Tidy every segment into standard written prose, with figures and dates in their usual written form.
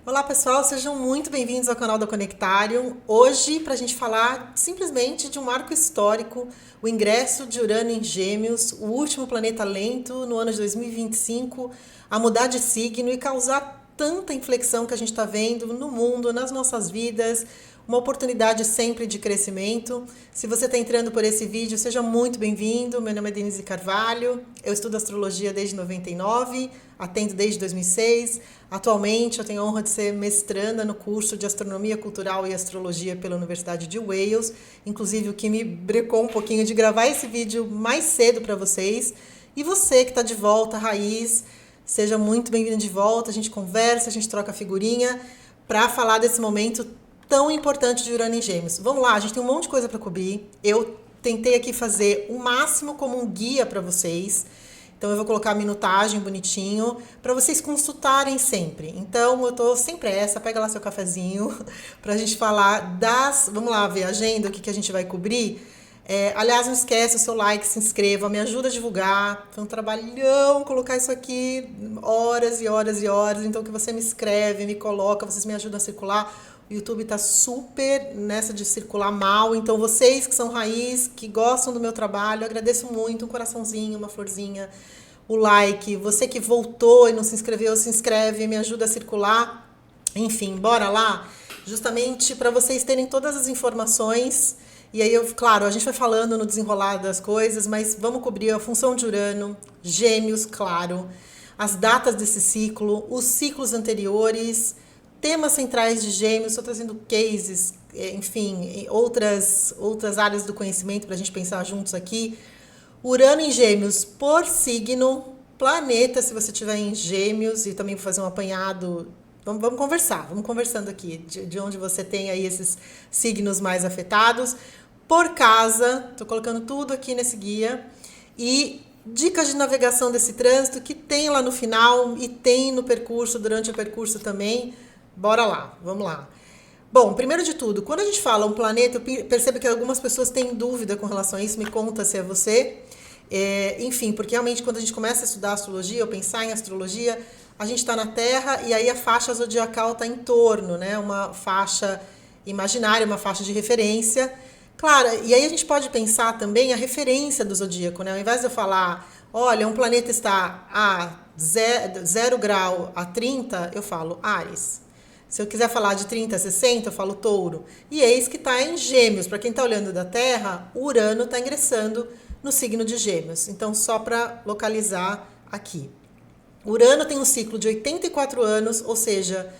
Olá pessoal, sejam muito bem-vindos ao canal da Conectarium. Hoje, para a gente falar simplesmente de um marco histórico, o ingresso de Urano em Gêmeos, o último planeta lento no ano de 2025 a mudar de signo e causar tanta inflexão que a gente está vendo no mundo, nas nossas vidas, uma oportunidade sempre de crescimento. Se você está entrando por esse vídeo, seja muito bem-vindo. Meu nome é Denise Carvalho, eu estudo astrologia desde 99, atendo desde 2006. Atualmente, eu tenho a honra de ser mestranda no curso de Astronomia Cultural e Astrologia pela Universidade de Wales, inclusive o que me brecou um pouquinho de gravar esse vídeo mais cedo para vocês. E você que está de volta, Raiz, seja muito bem-vindo de volta, a gente conversa, a gente troca figurinha para falar desse momento tão importante de Urano em Gêmeos. Vamos lá, a gente tem um monte de coisa para cobrir. Eu tentei aqui fazer o máximo como um guia para vocês. Então eu vou colocar a minutagem bonitinho para vocês consultarem sempre. Então eu tô sem pressa, pega lá seu cafezinho para a gente falar das... Vamos lá ver a agenda, o que a gente vai cobrir. Aliás, não esquece o seu like, se inscreva, me ajuda a divulgar. Foi um trabalhão colocar isso aqui, horas e horas e horas. Então que você me escreve, me coloca, vocês me ajudam a circular. O YouTube tá super nessa de circular mal, então vocês que são raiz, que gostam do meu trabalho, eu agradeço muito, um coraçãozinho, uma florzinha, o like, você que voltou e não se inscreveu, se inscreve, me ajuda a circular, enfim, bora lá, justamente para vocês terem todas as informações, e aí claro, a gente vai falando no desenrolar das coisas, mas vamos cobrir a função de Urano, Gêmeos, claro, as datas desse ciclo, os ciclos anteriores, temas centrais de Gêmeos, estou trazendo cases, enfim, outras áreas do conhecimento para a gente pensar juntos aqui. Urano em Gêmeos por signo, planeta, se você estiver em Gêmeos, e também vou fazer um apanhado. Vamos conversar, vamos conversando aqui, de onde você tem aí esses signos mais afetados. Por casa, estou colocando tudo aqui nesse guia. E dicas de navegação desse trânsito que tem lá no final e tem no percurso, durante o percurso também. Bora lá, vamos lá. Bom, primeiro de tudo, quando a gente fala um planeta, eu percebo que algumas pessoas têm dúvida com relação a isso, me conta se é você. Enfim, porque realmente quando a gente começa a estudar astrologia, ou pensar em astrologia, a gente está na Terra e aí a faixa zodiacal está em torno, né? Uma faixa imaginária, uma faixa de referência. Claro, e aí a gente pode pensar também a referência do zodíaco, né? Ao invés de eu falar, olha, um planeta está a 0 grau a 30, eu falo Áries. Se eu quiser falar de 30 a 60, eu falo Touro. E eis que está em Gêmeos. Para quem está olhando da Terra, o Urano está ingressando no signo de Gêmeos. Então, só para localizar aqui. Urano tem um ciclo de 84 anos, ou seja,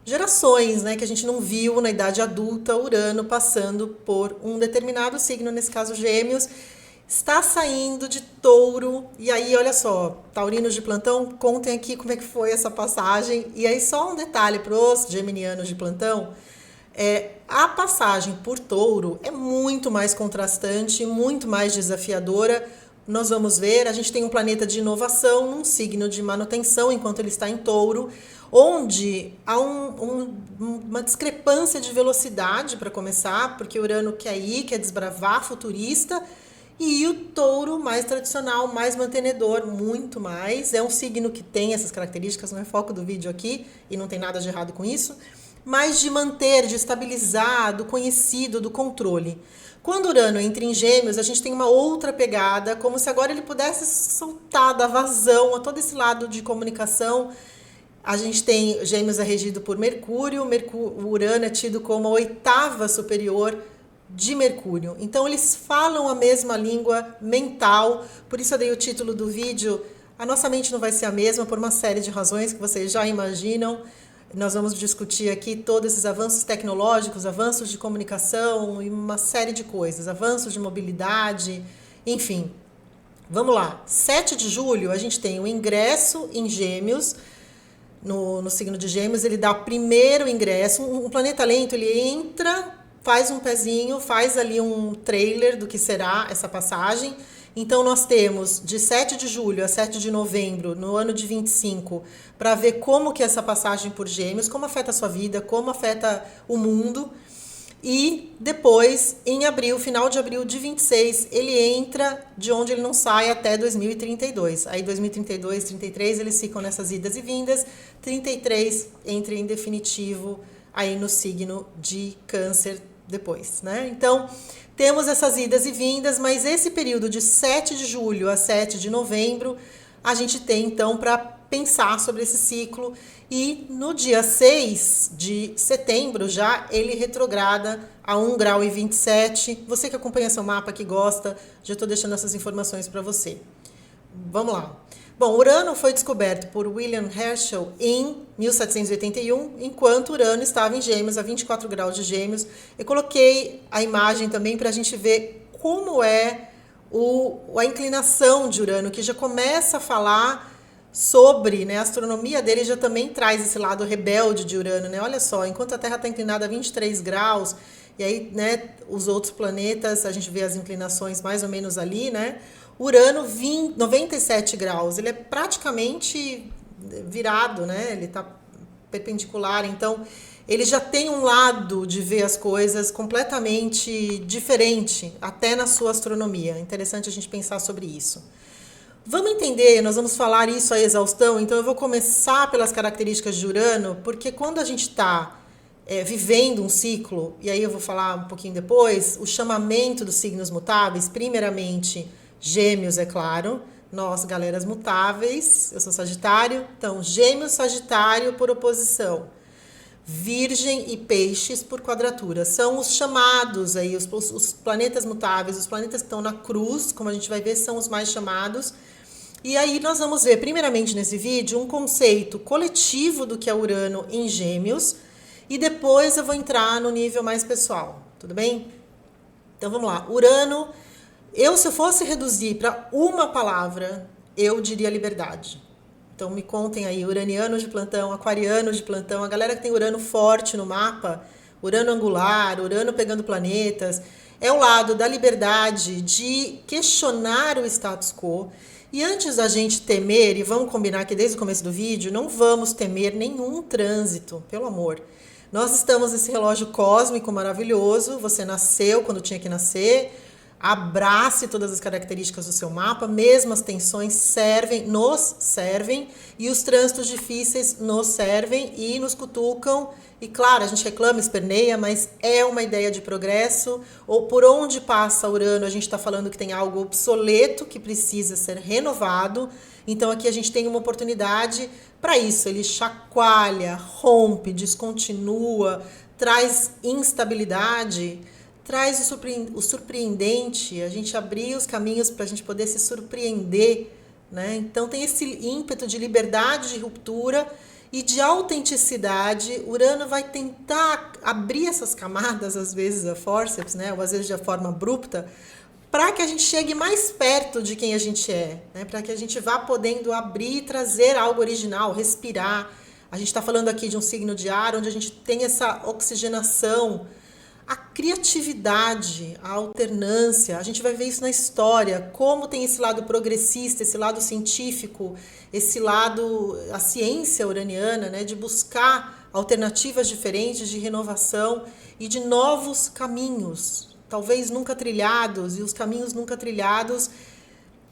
gerações, né, que a gente não viu na idade adulta, Urano passando por um determinado signo, nesse caso Gêmeos, está saindo de Touro, e aí olha só, taurinos de plantão, contem aqui como é que foi essa passagem, e aí só um detalhe para os geminianos de plantão, a passagem por Touro é muito mais contrastante, muito mais desafiadora. Nós vamos ver, a gente tem um planeta de inovação, num signo de manutenção, enquanto ele está em Touro, onde há uma discrepância de velocidade para começar, porque Urano quer ir, quer desbravar, futurista, e o Touro mais tradicional, mais mantenedor, muito mais. É um signo que tem essas características, não é foco do vídeo aqui, e não tem nada de errado com isso, mas de manter, de estabilizar, do conhecido, do controle. Quando Urano entra em Gêmeos, a gente tem uma outra pegada, como se agora ele pudesse soltar, dar vazão a todo esse lado de comunicação. A gente tem, Gêmeos é regido por Mercúrio, o Urano é tido como a oitava superior de Mercúrio. Então eles falam a mesma língua mental, por isso eu dei o título do vídeo, a nossa mente não vai ser a mesma por uma série de razões que vocês já imaginam. Nós vamos discutir aqui todos esses avanços tecnológicos, avanços de comunicação e uma série de coisas, avanços de mobilidade, enfim. Vamos lá, 7 de julho a gente tem o ingresso em Gêmeos, no signo de Gêmeos, ele dá o primeiro ingresso, um planeta lento, ele entra, faz um pezinho, faz ali um trailer do que será essa passagem. Então, nós temos de 7 de julho a 7 de novembro, no ano de 25, para ver como que é essa passagem por Gêmeos, como afeta a sua vida, como afeta o mundo. E depois, em abril, final de abril de 26, ele entra de onde ele não sai até 2032. Aí 2032, 33, eles ficam nessas idas e vindas. 33 entra em definitivo aí no signo de Câncer depois, né? Então, temos essas idas e vindas, mas esse período de 7 de julho a 7 de novembro, a gente tem então para pensar sobre esse ciclo. E no dia 6 de setembro já ele retrograda a 1 grau e 27. Você que acompanha seu mapa, que gosta, já estou deixando essas informações para você. Vamos lá. Bom, Urano foi descoberto por William Herschel em 1781, enquanto Urano estava em Gêmeos, a 24 graus de Gêmeos. Eu coloquei a imagem também para a gente ver como é a inclinação de Urano, que já começa a falar sobre, né, a astronomia dele já também traz esse lado rebelde de Urano, né? Olha só, enquanto a Terra está inclinada a 23 graus, e aí, né, os outros planetas, a gente vê as inclinações mais ou menos ali, né? Urano 97 graus, ele é praticamente virado, né? Ele está perpendicular, então ele já tem um lado de ver as coisas completamente diferente, até na sua astronomia. Interessante a gente pensar sobre isso. Vamos entender, nós vamos falar isso à exaustão, então eu vou começar pelas características de Urano, porque quando a gente está vivendo um ciclo, e aí eu vou falar um pouquinho depois, o chamamento dos signos mutáveis, primeiramente Gêmeos, é claro, nós, galeras mutáveis, eu sou Sagitário, então Gêmeos, Sagitário por oposição, Virgem e Peixes por quadratura, são os chamados aí, os planetas mutáveis, os planetas que estão na cruz, como a gente vai ver, são os mais chamados. E aí nós vamos ver, primeiramente nesse vídeo, um conceito coletivo do que é Urano em Gêmeos, e depois eu vou entrar no nível mais pessoal, tudo bem? Então vamos lá, Urano, se eu fosse reduzir para uma palavra, eu diria liberdade. Então me contem aí, uraniano de plantão, aquariano de plantão, a galera que tem Urano forte no mapa, Urano angular, Urano pegando planetas, é o lado da liberdade de questionar o status quo. E antes da gente temer, e vamos combinar que desde o começo do vídeo, não vamos temer nenhum trânsito, pelo amor. Nós estamos nesse relógio cósmico maravilhoso, você nasceu quando tinha que nascer, abrace todas as características do seu mapa, mesmo as tensões nos servem, e os trânsitos difíceis nos servem e nos cutucam. E claro, a gente reclama, esperneia, mas é uma ideia de progresso. Ou por onde passa Urano, a gente está falando que tem algo obsoleto que precisa ser renovado. Então aqui a gente tem uma oportunidade para isso. Ele chacoalha, rompe, descontinua, traz instabilidade, traz o surpreendente, a gente abrir os caminhos para a gente poder se surpreender, né? Então tem esse ímpeto de liberdade, de ruptura e de autenticidade. Urano vai tentar abrir essas camadas, às vezes a fórceps, né? Ou às vezes de forma abrupta, para que a gente chegue mais perto de quem a gente é, né? Para que a gente vá podendo abrir e trazer algo original, respirar. A gente está falando aqui de um signo de ar, onde a gente tem essa oxigenação, a criatividade, a alternância. A gente vai ver isso na história, como tem esse lado progressista, esse lado científico, esse lado, a ciência uraniana, né, de buscar alternativas diferentes, de renovação e de novos caminhos, talvez nunca trilhados, e os caminhos nunca trilhados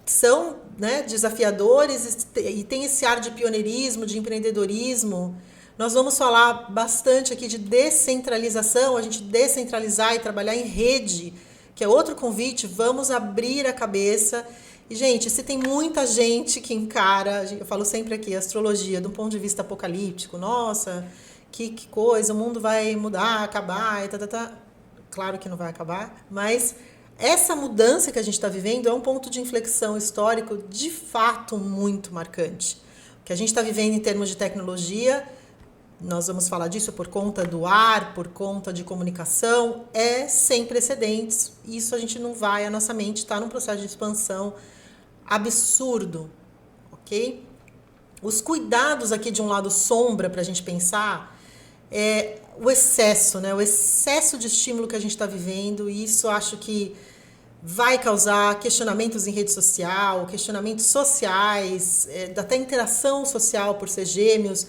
são, né, desafiadores e tem esse ar de pioneirismo, de empreendedorismo. Nós vamos falar bastante aqui de descentralização, a gente descentralizar e trabalhar em rede, que é outro convite, vamos abrir a cabeça. E, gente, se tem muita gente que encara, eu falo sempre aqui, a astrologia, de um ponto de vista apocalíptico, nossa, que coisa, o mundo vai mudar, acabar, e tá. Claro que não vai acabar, mas essa mudança que a gente está vivendo é um ponto de inflexão histórico de fato muito marcante. O que a gente está vivendo em termos de tecnologia, nós vamos falar disso por conta do ar, por conta de comunicação, é sem precedentes. Isso a gente não vai, a nossa mente está num processo de expansão absurdo, ok? Os cuidados aqui de um lado sombra para a gente pensar é o excesso, né? O excesso de estímulo que a gente está vivendo, e isso acho que vai causar questionamentos em rede social, questionamentos sociais, até interação social por ser Gêmeos.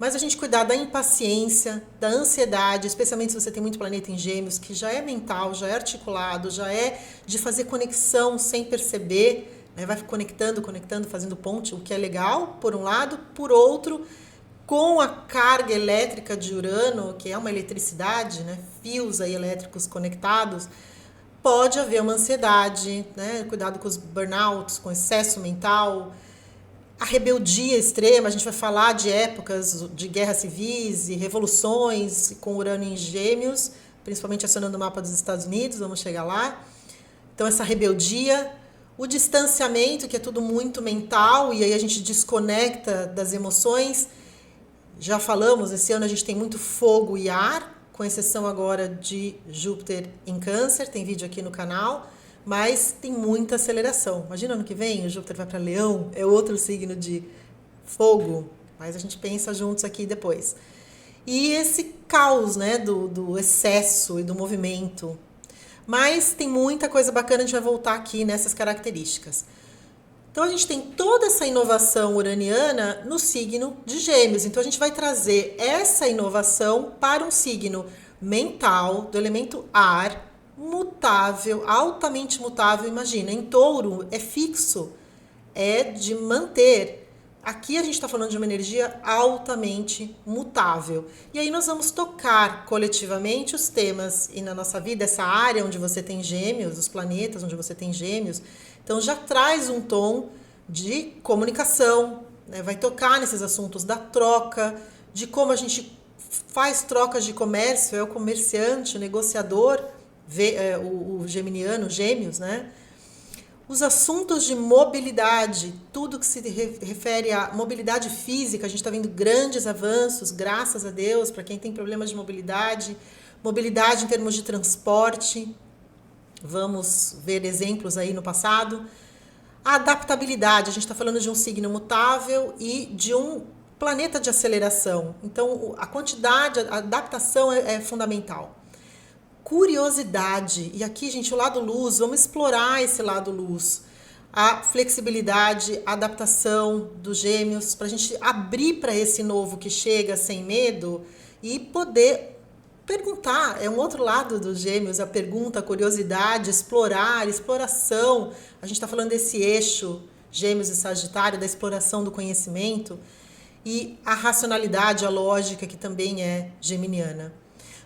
mas a gente cuidar da impaciência, da ansiedade, especialmente se você tem muito planeta em Gêmeos, que já é mental, já é articulado, já é de fazer conexão sem perceber, né? Vai conectando, fazendo ponte, o que é legal, por um lado, por outro, com a carga elétrica de Urano, que é uma eletricidade, né? Fios aí elétricos conectados, pode haver uma ansiedade, né? Cuidado com os burnouts, com excesso mental, a rebeldia extrema. A gente vai falar de épocas de guerras civis e revoluções com Urano em Gêmeos, principalmente acionando o mapa dos Estados Unidos, vamos chegar lá. Então essa rebeldia, o distanciamento, que é tudo muito mental, e aí a gente desconecta das emoções. Já falamos, esse ano a gente tem muito fogo e ar, com exceção agora de Júpiter em Câncer, tem vídeo aqui no canal, mas tem muita aceleração. Imagina ano que vem o Júpiter vai para Leão, é outro signo de fogo, mas a gente pensa juntos aqui depois. E esse caos, né, do excesso e do movimento. Mas tem muita coisa bacana, a gente vai voltar aqui nessas características. Então a gente tem toda essa inovação uraniana no signo de Gêmeos. Então a gente vai trazer essa inovação para um signo mental, do elemento ar, mutável, altamente mutável. Imagina, em Touro é fixo, é de manter. Aqui a gente está falando de uma energia altamente mutável. E aí nós vamos tocar coletivamente os temas e na nossa vida, essa área onde você tem Gêmeos, os planetas onde você tem Gêmeos. Então já traz um tom de comunicação, né? Vai tocar nesses assuntos da troca, de como a gente faz trocas de comércio, é o comerciante, o negociador, o geminiano, Gêmeos, né? Os assuntos de mobilidade, tudo que se refere à mobilidade física, a gente está vendo grandes avanços, graças a Deus, para quem tem problemas de mobilidade em termos de transporte. Vamos ver exemplos aí no passado. A adaptabilidade, a gente está falando de um signo mutável e de um planeta de aceleração. Então, a quantidade, a adaptação é fundamental. Curiosidade, e aqui, gente, o lado luz, vamos explorar esse lado luz. A flexibilidade, a adaptação dos Gêmeos, para a gente abrir para esse novo que chega sem medo e poder perguntar. É um outro lado dos Gêmeos, a pergunta, a curiosidade, explorar, exploração. A gente está falando desse eixo Gêmeos e Sagitário, da exploração do conhecimento, e a racionalidade, a lógica, que também é geminiana.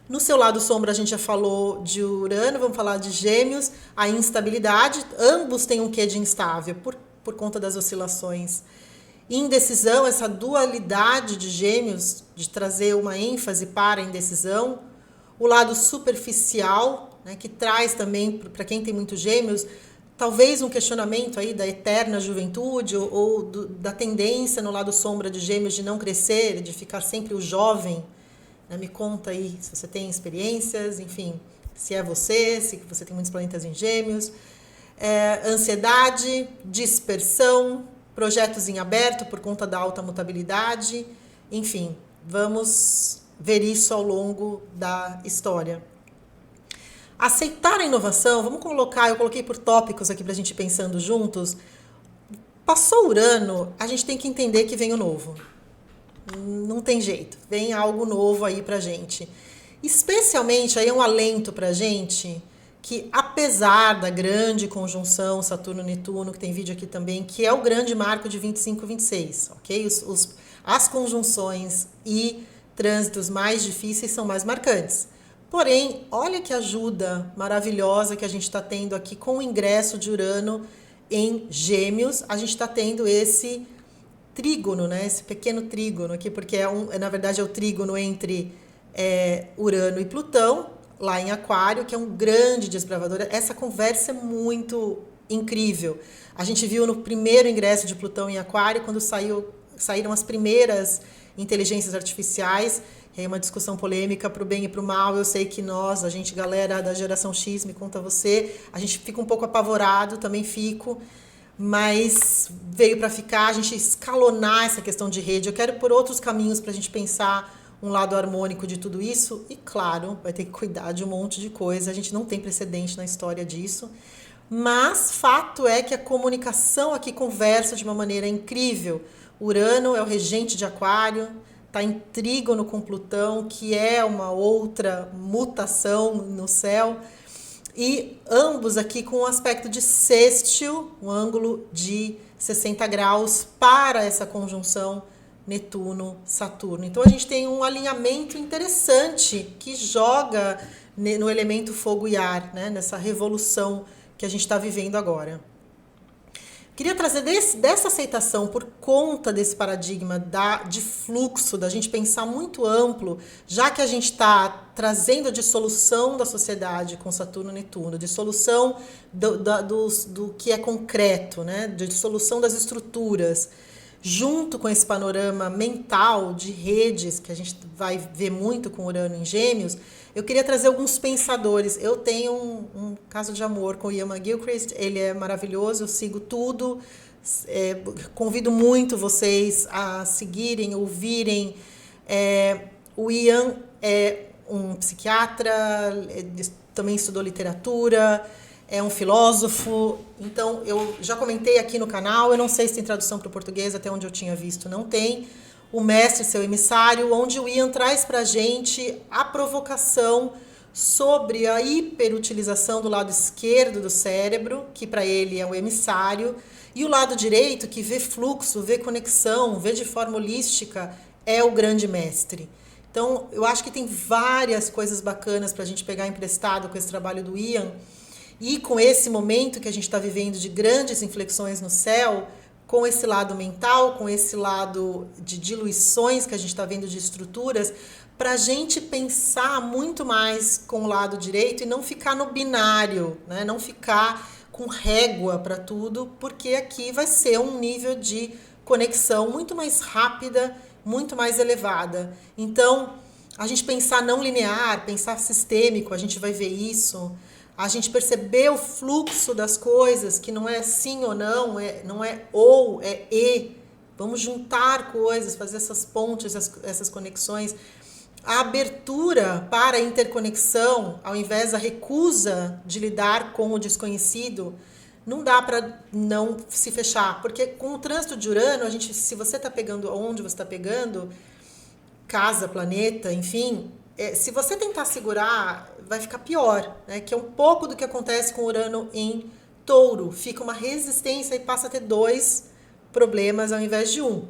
No seu lado sombra, a gente já falou de Urano, vamos falar de Gêmeos, a instabilidade. Ambos têm um quê de instável, por conta das oscilações. Indecisão, essa dualidade de Gêmeos, de trazer uma ênfase para a indecisão. O lado superficial, né, que traz também, para quem tem muito Gêmeos, talvez um questionamento aí da eterna juventude ou da tendência no lado sombra de Gêmeos de não crescer, de ficar sempre o jovem. Né? Me conta aí se você tem experiências, enfim, se é você, se você tem muitos planetas em Gêmeos. Ansiedade, dispersão, projetos em aberto por conta da alta mutabilidade. Enfim, vamos ver isso ao longo da história. Aceitar a inovação, vamos colocar, eu coloquei por tópicos aqui para a gente ir pensando juntos. Passou Urano, a gente tem que entender que vem o novo. Não tem jeito, vem algo novo aí pra gente. Especialmente, aí é um alento pra gente, que apesar da grande conjunção Saturno-Netuno, que tem vídeo aqui também, que é o grande marco de 25 e 26, ok? As conjunções e trânsitos mais difíceis são mais marcantes. Porém, olha que ajuda maravilhosa que a gente está tendo aqui com o ingresso de Urano em Gêmeos. A gente está tendo esse trígono, né? Esse pequeno trígono aqui, porque na verdade é o trígono entre Urano e Plutão, lá em Aquário, que é um grande desbravador. Essa conversa é muito incrível. A gente viu no primeiro ingresso de Plutão em Aquário, quando saíram as primeiras inteligências artificiais. É uma discussão polêmica para o bem e para o mal. Eu sei que a gente, galera da geração X, me conta você, a gente fica um pouco apavorado, também fico, mas veio para ficar, a gente escalonar essa questão de rede. Eu quero por outros caminhos para a gente pensar um lado harmônico de tudo isso, e claro, vai ter que cuidar de um monte de coisa, a gente não tem precedente na história disso, mas fato é que a comunicação aqui conversa de uma maneira incrível. Urano é o regente de Aquário, está em trígono com Plutão, que é uma outra mutação no céu, e ambos aqui com um aspecto de sextil, um ângulo de 60 graus para essa conjunção Netuno-Saturno. Então a gente tem um alinhamento interessante que joga no elemento fogo e ar, né? Nessa revolução que a gente está vivendo agora. Queria trazer dessa aceitação por conta desse paradigma de fluxo, da gente pensar muito amplo, já que a gente está trazendo a dissolução da sociedade com Saturno e Netuno, dissolução do que é concreto, né? De dissolução das estruturas, junto com esse panorama mental de redes, que a gente vai ver muito com Urano em Gêmeos. Eu queria trazer alguns pensadores. Eu tenho um caso de amor com o Ian McGilchrist, ele é maravilhoso, eu sigo tudo. Convido muito vocês a seguirem, ouvirem. O Ian é um psiquiatra, também estudou literatura, é um filósofo. Então, eu já comentei aqui no canal, eu não sei se tem tradução para o português, até onde eu tinha visto não tem. O Mestre, Seu Emissário, onde o Ian traz para a gente a provocação sobre a hiperutilização do lado esquerdo do cérebro, que para ele é o emissário, e o lado direito, que vê fluxo, vê conexão, vê de forma holística, é o grande mestre. Então, eu acho que tem várias coisas bacanas para a gente pegar emprestado com esse trabalho do Ian, e com esse momento que a gente está vivendo de grandes inflexões no céu, com esse lado mental, com esse lado de diluições que a gente está vendo de estruturas, para a gente pensar muito mais com o lado direito e não ficar no binário, né? Não ficar com régua para tudo, porque aqui vai ser um nível de conexão muito mais rápida, muito mais elevada. Então, a gente pensar não linear, pensar sistêmico, a gente vai ver isso. A gente perceber o fluxo das coisas, que não é sim ou não, não é ou, é e. Vamos juntar coisas, fazer essas pontes, essas conexões. A abertura para a interconexão, ao invés da recusa de lidar com o desconhecido, não dá para não se fechar. Porque com o trânsito de Urano, a gente, se você está pegando onde você está pegando, casa, planeta, enfim, se você tentar segurar, vai ficar pior, né? Que é um pouco do que acontece com Urano em Touro. Fica uma resistência e passa a ter 2 problemas ao invés de 1.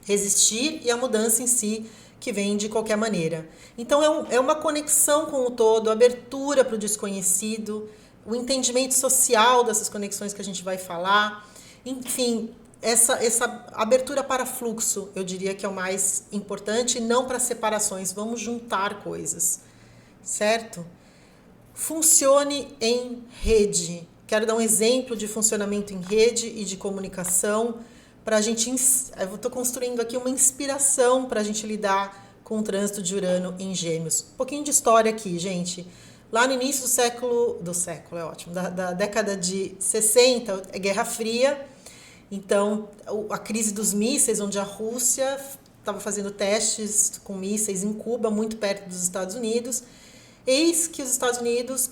Resistir e a mudança em si, que vem de qualquer maneira. Então é uma conexão com o todo, abertura para o desconhecido, o entendimento social dessas conexões que a gente vai falar. Enfim, essa abertura para fluxo, eu diria que é o mais importante, e não para separações. Vamos juntar coisas, certo? Funcione em rede. Quero dar um exemplo de funcionamento em rede e de comunicação para a gente. Eu estou construindo aqui uma inspiração para a gente lidar com o trânsito de Urano em Gêmeos. Um pouquinho de história aqui, gente. Lá no início do século é ótimo, da década de 60, é Guerra Fria. Então, a crise dos mísseis, onde a Rússia estava fazendo testes com mísseis em Cuba, muito perto dos Estados Unidos. Eis que os Estados Unidos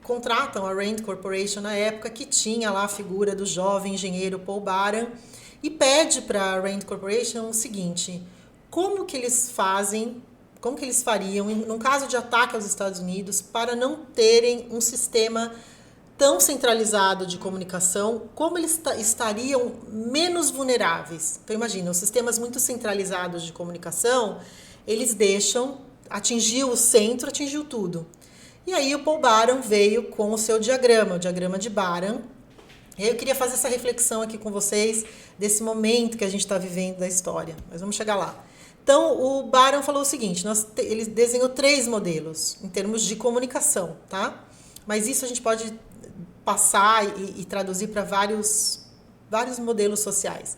contratam a Rand Corporation na época, que tinha lá a figura do jovem engenheiro Paul Baran, e pede para a Rand Corporation o seguinte: como que eles fariam, num caso de ataque aos Estados Unidos, para não terem um sistema tão centralizado de comunicação, como eles estariam menos vulneráveis? Então imagina, os sistemas muito centralizados de comunicação, eles deixam, atingiu o centro, atingiu tudo. E aí o Paul Baran veio com o seu diagrama, o diagrama de Baran. Eu queria fazer essa reflexão aqui com vocês, desse momento que a gente está vivendo da história, mas vamos chegar lá. Então, o Baran falou o seguinte, ele desenhou 3 modelos, em termos de comunicação, tá? Mas isso a gente pode passar e traduzir para vários modelos sociais.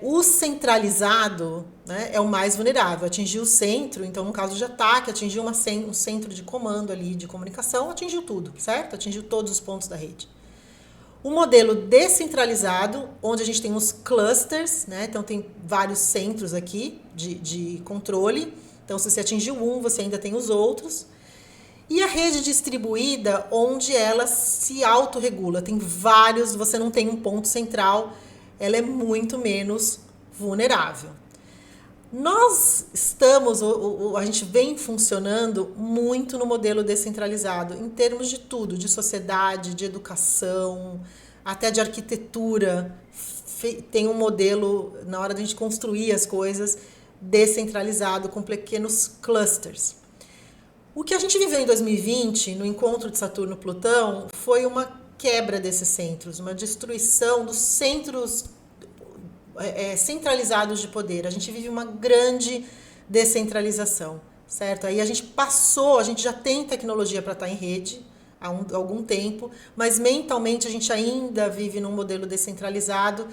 O centralizado, né, é o mais vulnerável, atingiu o centro, então no caso de ataque, atingiu um centro de comando ali de comunicação, atingiu tudo, certo? Atingiu todos os pontos da rede. O modelo descentralizado, onde a gente tem os clusters, né? Então tem vários centros aqui de controle, então se você atingiu um, você ainda tem os outros. E a rede distribuída, onde ela se autorregula, tem vários, você não tem um ponto central, ela é muito menos vulnerável. Nós estamos, a gente vem funcionando muito no modelo descentralizado, em termos de tudo, de sociedade, de educação, até de arquitetura. Tem um modelo, na hora de a gente construir as coisas, descentralizado, com pequenos clusters. O que a gente viveu em 2020, no encontro de Saturno-Plutão, foi uma quebra desses centros, uma destruição dos centros centralizados de poder. A gente vive uma grande descentralização, certo? Aí a gente já tem tecnologia para estar em rede há algum tempo, mas mentalmente a gente ainda vive num modelo descentralizado.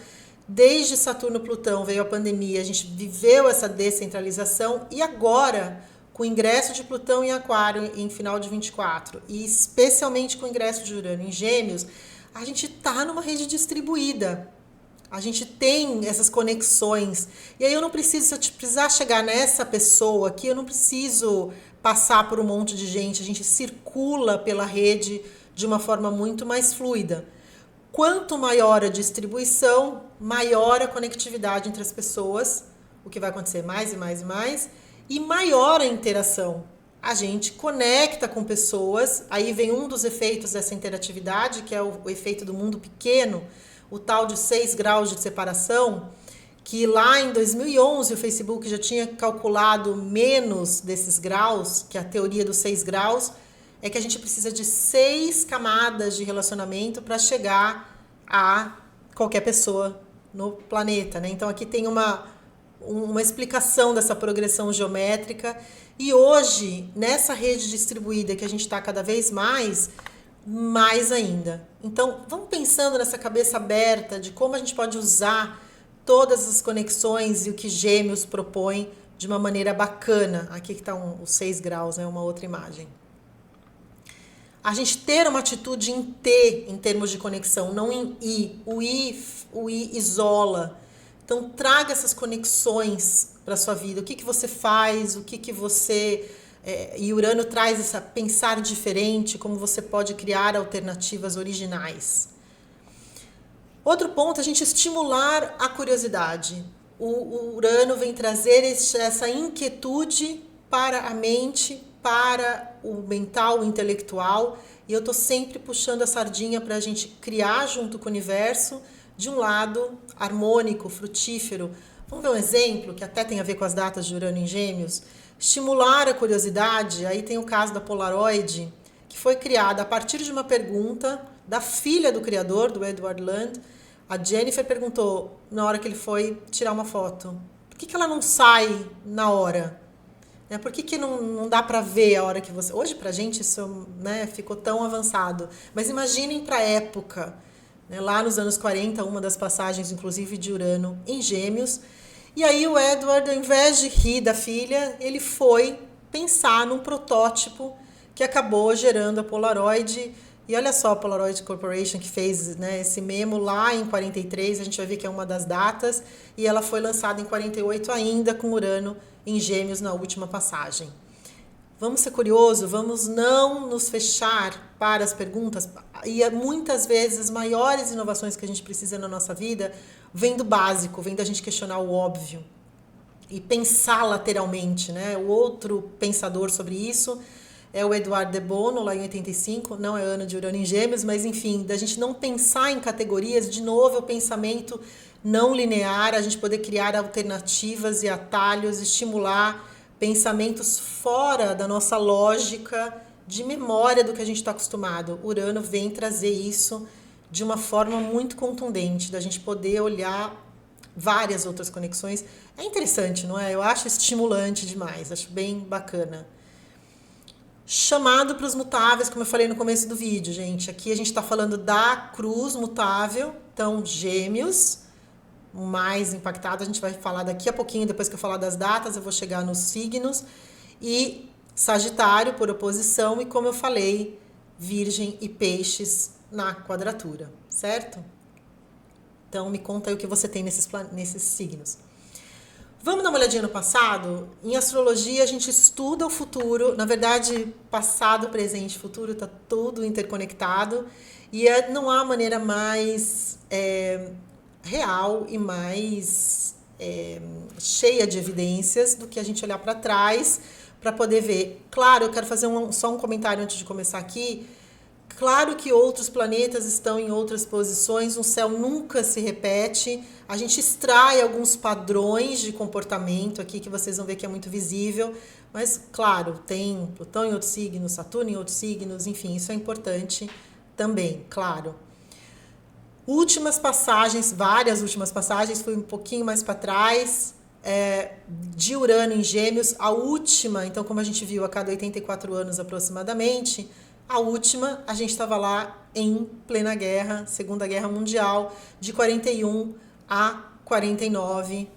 Desde Saturno-Plutão veio a pandemia, a gente viveu essa descentralização e agora, com o ingresso de Plutão em Aquário em final de 24 e especialmente com o ingresso de Urano em Gêmeos, a gente está numa rede distribuída. A gente tem essas conexões. E aí eu não preciso, se eu precisar chegar nessa pessoa aqui, eu não preciso passar por um monte de gente. A gente circula pela rede de uma forma muito mais fluida. Quanto maior a distribuição, maior a conectividade entre as pessoas, o que vai acontecer mais e mais e mais, e maior a interação. A gente conecta com pessoas, aí vem um dos efeitos dessa interatividade, que é o efeito do mundo pequeno, o tal de 6 graus de separação, que lá em 2011 o Facebook já tinha calculado menos desses graus, que é a teoria dos 6 graus, é que a gente precisa de 6 camadas de relacionamento para chegar a qualquer pessoa no planeta, né? Então aqui tem uma explicação dessa progressão geométrica e hoje, nessa rede distribuída que a gente está cada vez mais ainda. Então, vamos pensando nessa cabeça aberta de como a gente pode usar todas as conexões e o que Gêmeos propõe de uma maneira bacana. Aqui que está os 6 graus, né? Uma outra imagem. A gente ter uma atitude em T, em termos de conexão, não em I. O I isola. Então, traga essas conexões para a sua vida. O que você faz, o que você... e Urano traz essa pensar diferente, como você pode criar alternativas originais. Outro ponto, a gente estimular a curiosidade. O Urano vem trazer essa inquietude para a mente, para o mental, o intelectual, e eu estou sempre puxando a sardinha para a gente criar junto com o universo, de um lado harmônico, frutífero. Vamos ver um exemplo que até tem a ver com as datas de Urano em Gêmeos? Estimular a curiosidade, aí tem o caso da Polaroid, que foi criada a partir de uma pergunta da filha do criador, do Edward Land. A Jennifer perguntou, na hora que ele foi tirar uma foto, por que ela não sai na hora? Por que não dá para ver a hora que você... Hoje, pra gente, isso, né, ficou tão avançado. Mas imaginem para a época, né, lá nos anos 40, uma das passagens, inclusive, de Urano em Gêmeos. E aí o Edward, ao invés de rir da filha, ele foi pensar num protótipo que acabou gerando a Polaroid. E olha só a Polaroid Corporation que fez, né, esse memo lá em 43, a gente vai ver que é uma das datas, e ela foi lançada em 48 ainda com Urano em Gêmeos na última passagem. Vamos ser curiosos, vamos não nos fechar para as perguntas. E muitas vezes as maiores inovações que a gente precisa na nossa vida vem do básico, vem da gente questionar o óbvio e pensar lateralmente, né? O outro pensador sobre isso é o Edouard de Bono, lá em 85, não é ano de Urano em Gêmeos, mas enfim, da gente não pensar em categorias, de novo, é o pensamento não linear, a gente poder criar alternativas e atalhos, estimular pensamentos fora da nossa lógica de memória do que a gente está acostumado. Urano vem trazer isso de uma forma muito contundente, da gente poder olhar várias outras conexões. É interessante, não é? Eu acho estimulante demais, acho bem bacana. Chamado para os mutáveis, como eu falei no começo do vídeo, gente. Aqui a gente está falando da cruz mutável, então Gêmeos, mais impactado, a gente vai falar daqui a pouquinho, depois que eu falar das datas, eu vou chegar nos signos, e Sagitário por oposição, e como eu falei, Virgem e Peixes na quadratura, certo? Então me conta aí o que você tem nesses signos. Vamos dar uma olhadinha no passado? Em astrologia a gente estuda o futuro, na verdade passado, presente e futuro está tudo interconectado, e não há maneira mais real e mais cheia de evidências do que a gente olhar para trás para poder ver. Claro, eu quero fazer só um comentário antes de começar aqui. Claro que outros planetas estão em outras posições, o céu nunca se repete. A gente extrai alguns padrões de comportamento aqui que vocês vão ver que é muito visível. Mas, claro, tem Plutão em outros signos, Saturno em outros signos, enfim, isso é importante também, claro. Últimas passagens, várias últimas passagens, fui um pouquinho mais para trás, de Urano em Gêmeos. A última, então, como a gente viu, a cada 84 anos aproximadamente, a última, a gente estava lá em plena guerra, Segunda Guerra Mundial, de 41 a 49.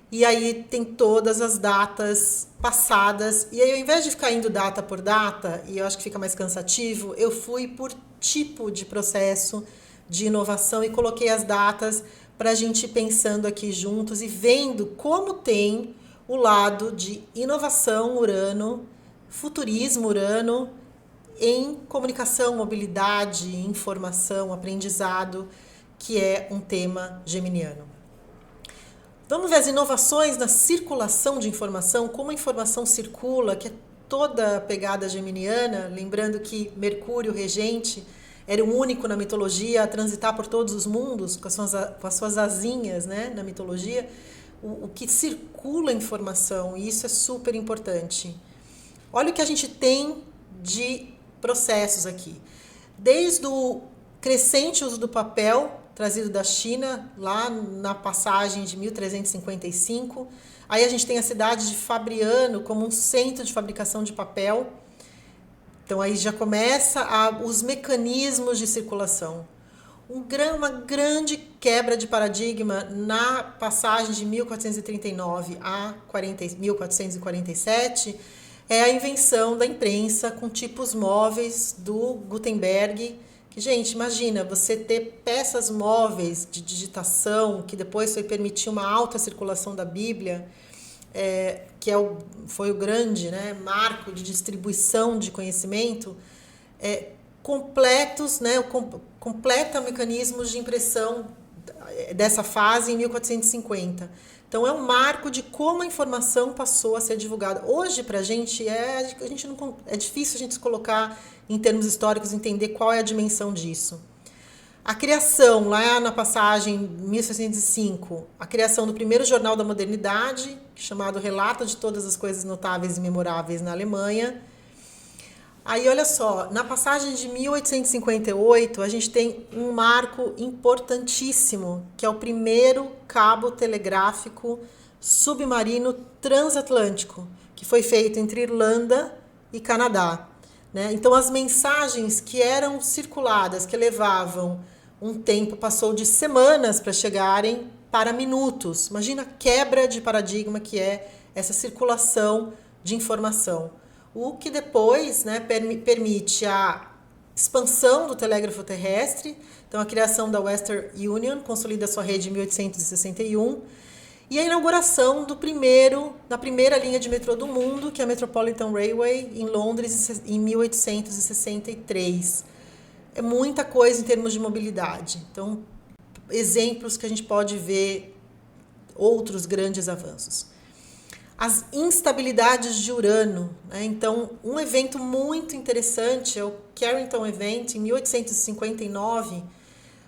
E aí tem todas as datas passadas. E aí, ao invés de ficar indo data por data, e eu acho que fica mais cansativo, eu fui por tipo de processo de inovação e coloquei as datas para a gente ir pensando aqui juntos e vendo como tem o lado de inovação Urano, futurismo Urano, em comunicação, mobilidade, informação, aprendizado, que é um tema geminiano. Vamos ver as inovações na circulação de informação, como a informação circula, que é toda a pegada geminiana, lembrando que Mercúrio, regente, era o único na mitologia a transitar por todos os mundos, com as suas asinhas, né, na mitologia, o que circula a informação, e isso é super importante. Olha o que a gente tem de processos aqui. Desde o crescente uso do papel, trazido da China, lá na passagem de 1355. Aí a gente tem a cidade de Fabriano como um centro de fabricação de papel. Então aí já começa os mecanismos de circulação. Uma grande quebra de paradigma na passagem de 1439 a 1447 é a invenção da imprensa com tipos móveis do Gutenberg. Que, gente, imagina você ter peças móveis de digitação que depois foi permitir uma alta circulação da Bíblia, que foi o grande, né, marco de distribuição de conhecimento, completos, né, completa mecanismos de impressão dessa fase em 1450. Então, é um marco de como a informação passou a ser divulgada. Hoje, para a gente é difícil a gente se colocar em termos históricos, entender qual é a dimensão disso. A criação, lá na passagem 1605, a criação do primeiro jornal da modernidade, chamado Relato de Todas as Coisas Notáveis e Memoráveis na Alemanha. Aí, olha só, na passagem de 1858, a gente tem um marco importantíssimo, que é o primeiro cabo telegráfico submarino transatlântico, que foi feito entre Irlanda e Canadá. Né? Então, as mensagens que eram circuladas, que levavam um tempo, passou de semanas para chegarem para minutos. Imagina a quebra de paradigma que é essa circulação de informação. O que depois, né, permite a expansão do telégrafo terrestre, então a criação da Western Union, consolida sua rede em 1861, e a inauguração da primeira linha de metrô do mundo, que é a Metropolitan Railway, em Londres, em 1863. É muita coisa em termos de mobilidade. Então, exemplos que a gente pode ver outros grandes avanços. As instabilidades de Urano. Né? Então, um evento muito interessante é o Carrington Event, em 1859,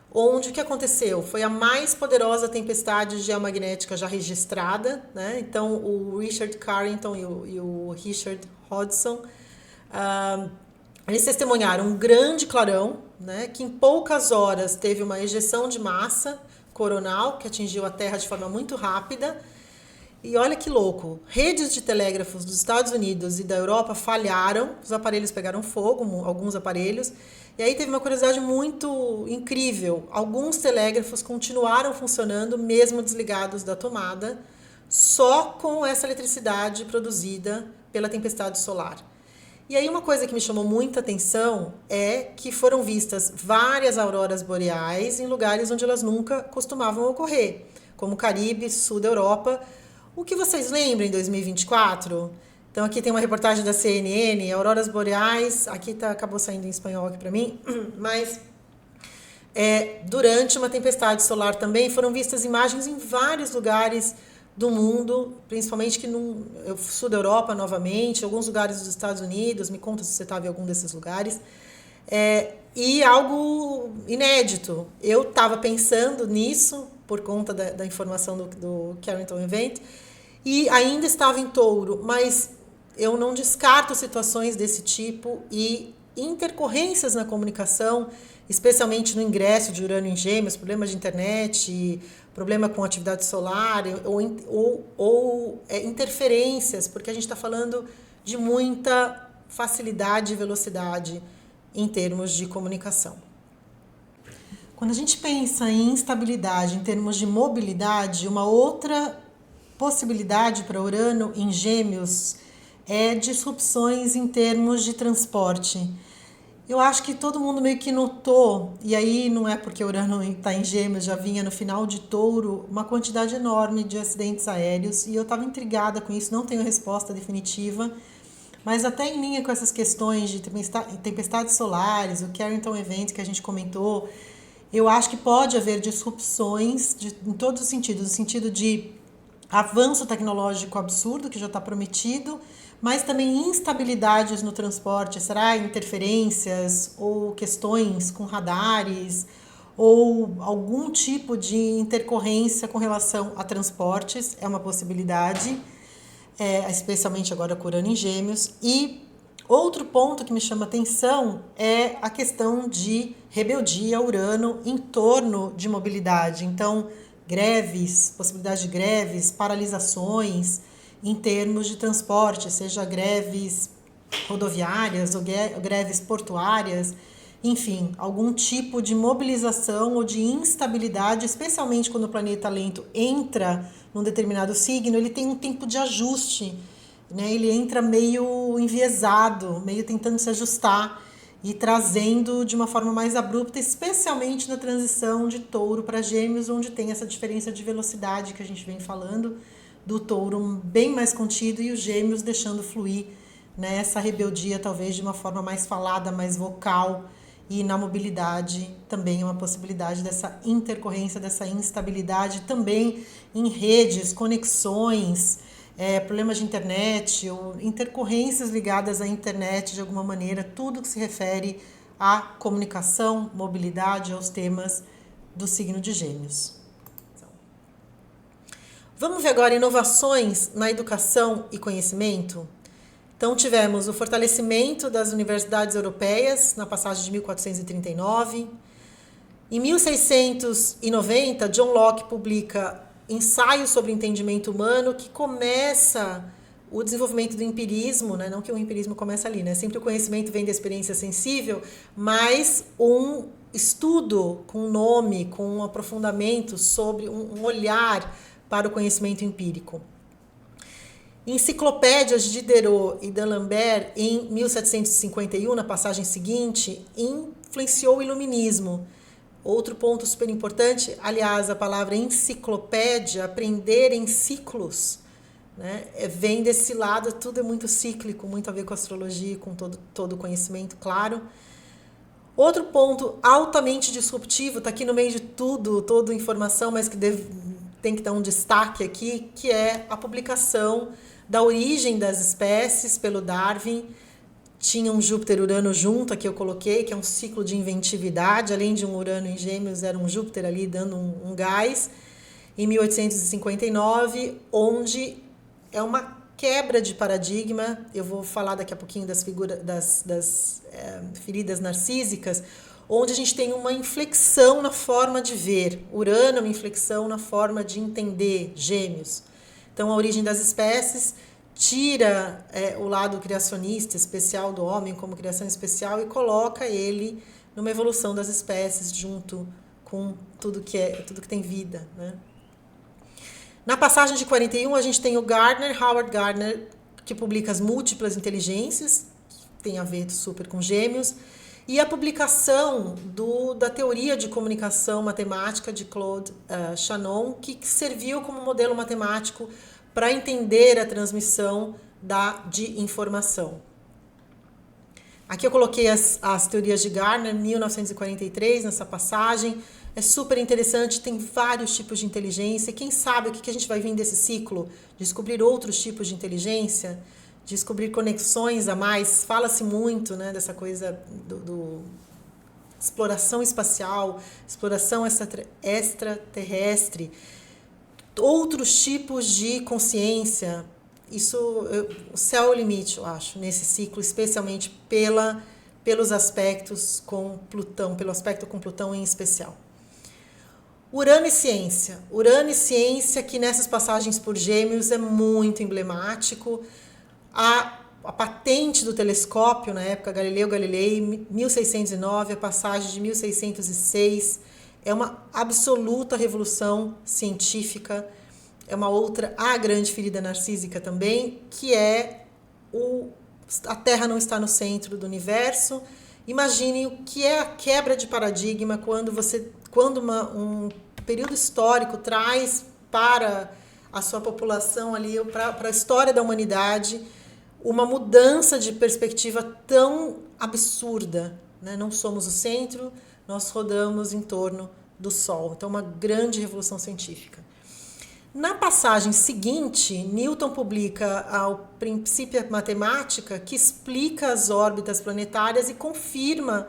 onde o que aconteceu? Foi a mais poderosa tempestade geomagnética já registrada. Né? Então, o Richard Carrington e o Richard Hodgson, eles testemunharam um grande clarão, né, que em poucas horas teve uma ejeção de massa coronal, que atingiu a Terra de forma muito rápida. E olha que louco, redes de telégrafos dos Estados Unidos e da Europa falharam, os aparelhos pegaram fogo, alguns aparelhos, e aí teve uma curiosidade muito incrível. Alguns telégrafos continuaram funcionando, mesmo desligados da tomada, só com essa eletricidade produzida pela tempestade solar. E aí uma coisa que me chamou muita atenção é que foram vistas várias auroras boreais em lugares onde elas nunca costumavam ocorrer, como o Caribe, sul da Europa. O que vocês lembram em 2024? Então aqui tem uma reportagem da CNN, auroras boreais, aqui acabou saindo em espanhol aqui para mim, mas durante uma tempestade solar também foram vistas imagens em vários lugares do mundo, principalmente eu sul da Europa novamente, alguns lugares dos Estados Unidos, me conta se você estava em algum desses lugares, e algo inédito. Eu estava pensando nisso por conta da informação do Carrington Event, e ainda estava em Touro, mas eu não descarto situações desse tipo e intercorrências na comunicação, especialmente no ingresso de Urano em Gêmeos, problemas de internet, problema com atividade solar ou interferências, porque a gente está falando de muita facilidade e velocidade em termos de comunicação. Quando a gente pensa em instabilidade em termos de mobilidade, uma outra possibilidade para Urano em Gêmeos é disrupções em termos de transporte. Eu acho que todo mundo meio que notou, e aí não é porque Urano está em Gêmeos, já vinha no final de Touro, uma quantidade enorme de acidentes aéreos, e eu estava intrigada com isso, não tenho resposta definitiva, mas até em linha com essas questões de tempestades solares, o Carrington Event que a gente comentou, eu acho que pode haver disrupções em todos os sentidos, no sentido de avanço tecnológico absurdo que já está prometido, mas também instabilidades no transporte, será interferências ou questões com radares ou algum tipo de intercorrência com relação a transportes, é uma possibilidade, especialmente agora com Urano em Gêmeos. E outro ponto que me chama atenção é a questão de rebeldia Urano em torno de mobilidade. Então, greves, possibilidade de greves, paralisações em termos de transporte, seja greves rodoviárias ou greves portuárias, enfim, algum tipo de mobilização ou de instabilidade, especialmente quando o planeta lento entra num determinado signo, ele tem um tempo de ajuste, né? Ele entra meio enviesado, meio tentando se ajustar e trazendo de uma forma mais abrupta, especialmente na transição de Touro para Gêmeos, onde tem essa diferença de velocidade que a gente vem falando, do Touro bem mais contido e os Gêmeos deixando fluir, né, essa rebeldia talvez de uma forma mais falada, mais vocal, e na mobilidade também é uma possibilidade dessa intercorrência, dessa instabilidade também em redes, conexões, problemas de internet ou intercorrências ligadas à internet de alguma maneira, tudo que se refere à comunicação, mobilidade, aos temas do signo de Gêmeos. Vamos ver agora inovações na educação e conhecimento? Então, tivemos o fortalecimento das universidades europeias na passagem de 1439. Em 1690, John Locke publica Ensaio sobre o Entendimento Humano, que começa o desenvolvimento do empirismo, né? Não que o empirismo começa ali, né? Sempre o conhecimento vem da experiência sensível, mas um estudo com nome, com um aprofundamento sobre um olhar para o conhecimento empírico. Enciclopédias de Diderot e d'Alembert, em 1751, na passagem seguinte, influenciou o iluminismo. Outro ponto super importante, aliás, a palavra enciclopédia, aprender em ciclos, né? Vem desse lado, tudo é muito cíclico, muito a ver com astrologia, com todo o conhecimento, claro. Outro ponto altamente disruptivo, está aqui no meio de tudo, toda informação, mas que tem que dar um destaque aqui, que é a publicação da origem das espécies pelo Darwin. Tinha um Júpiter-Urano junto, aqui eu coloquei, que é um ciclo de inventividade, além de um Urano em Gêmeos, era um Júpiter ali dando um gás, em 1859, onde é uma quebra de paradigma. Eu vou falar daqui a pouquinho das feridas narcísicas, onde a gente tem uma inflexão na forma de ver. Urano é uma inflexão na forma de entender, Gêmeos. Então, a origem das espécies tira o lado criacionista especial do homem como criação especial e coloca ele numa evolução das espécies junto com tudo que tem vida, né? Na passagem de 41, a gente tem o Howard Gardner, que publica As Múltiplas Inteligências, que tem a ver super com Gêmeos, e a publicação da teoria de comunicação matemática de Claude Shannon, que serviu como modelo matemático para entender a transmissão de informação. Aqui eu coloquei as teorias de Gardner, 1943, nessa passagem. É super interessante, tem vários tipos de inteligência. E quem sabe o que a gente vai vir desse ciclo? Descobrir outros tipos de inteligência, descobrir conexões a mais. Fala-se muito, né, dessa coisa do exploração espacial, exploração extraterrestre, outros tipos de consciência. O céu é o limite, eu acho, nesse ciclo, especialmente pelos aspectos com Plutão, pelo aspecto com Plutão em especial. Urano e ciência. Urano e ciência, que nessas passagens por Gêmeos é muito emblemático. A patente do telescópio, na época Galileu Galilei, 1609, a passagem de 1606, é uma absoluta revolução científica. É uma outra, a grande ferida narcísica também, que é a Terra não está no centro do universo. Imagine o que é a quebra de paradigma quando um período histórico traz para a sua população ali, para a história da humanidade, uma mudança de perspectiva tão absurda, né? Não somos o centro, nós rodamos em torno do Sol. Então, uma grande revolução científica. Na passagem seguinte, Newton publica o Princípio Matemática, que explica as órbitas planetárias e confirma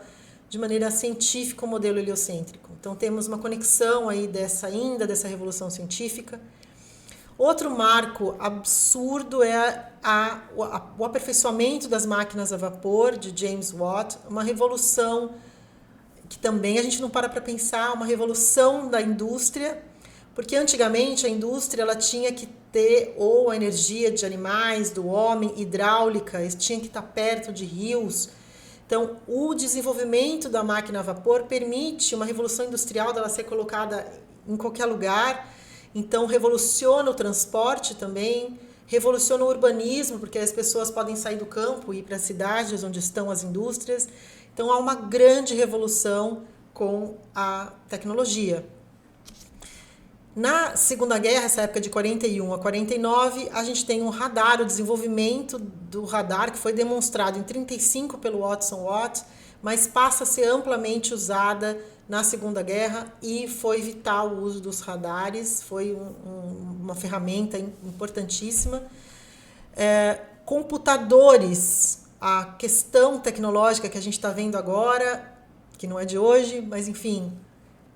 de maneira científica o modelo heliocêntrico. Então temos uma conexão aí dessa revolução científica. Outro marco absurdo é o aperfeiçoamento das máquinas a vapor de James Watt, uma revolução que também a gente não para pensar, uma revolução da indústria. Porque antigamente a indústria ela tinha que ter ou a energia de animais, do homem, hidráulica, tinha que estar perto de rios. Então, o desenvolvimento da máquina a vapor permite uma revolução industrial dela ser colocada em qualquer lugar. Então, revoluciona o transporte também, revoluciona o urbanismo, porque as pessoas podem sair do campo e ir para as cidades onde estão as indústrias. Então, há uma grande revolução com a tecnologia. Na Segunda Guerra, essa época de 41 a 49, a gente tem um radar, o desenvolvimento do radar, que foi demonstrado em 35 pelo Watson Watt, mas passa a ser amplamente usada na Segunda Guerra e foi vital o uso dos radares, foi uma ferramenta importantíssima. Computadores, a questão tecnológica que a gente está vendo agora, que não é de hoje, mas enfim,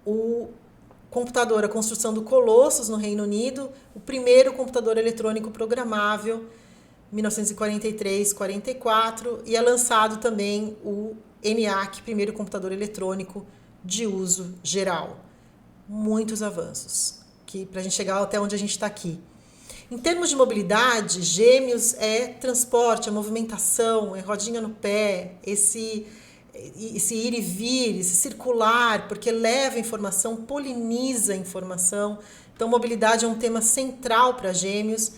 a construção do Colossus no Reino Unido, o primeiro computador eletrônico programável, 1943-44, e é lançado também o ENIAC, primeiro computador eletrônico de uso geral. Muitos avanços, para a gente chegar até onde a gente está aqui. Em termos de mobilidade, Gêmeos é transporte, é movimentação, é rodinha no pé, esse ir e vir, esse circular, porque leva informação, poliniza informação. Então, mobilidade é um tema central para Gêmeos.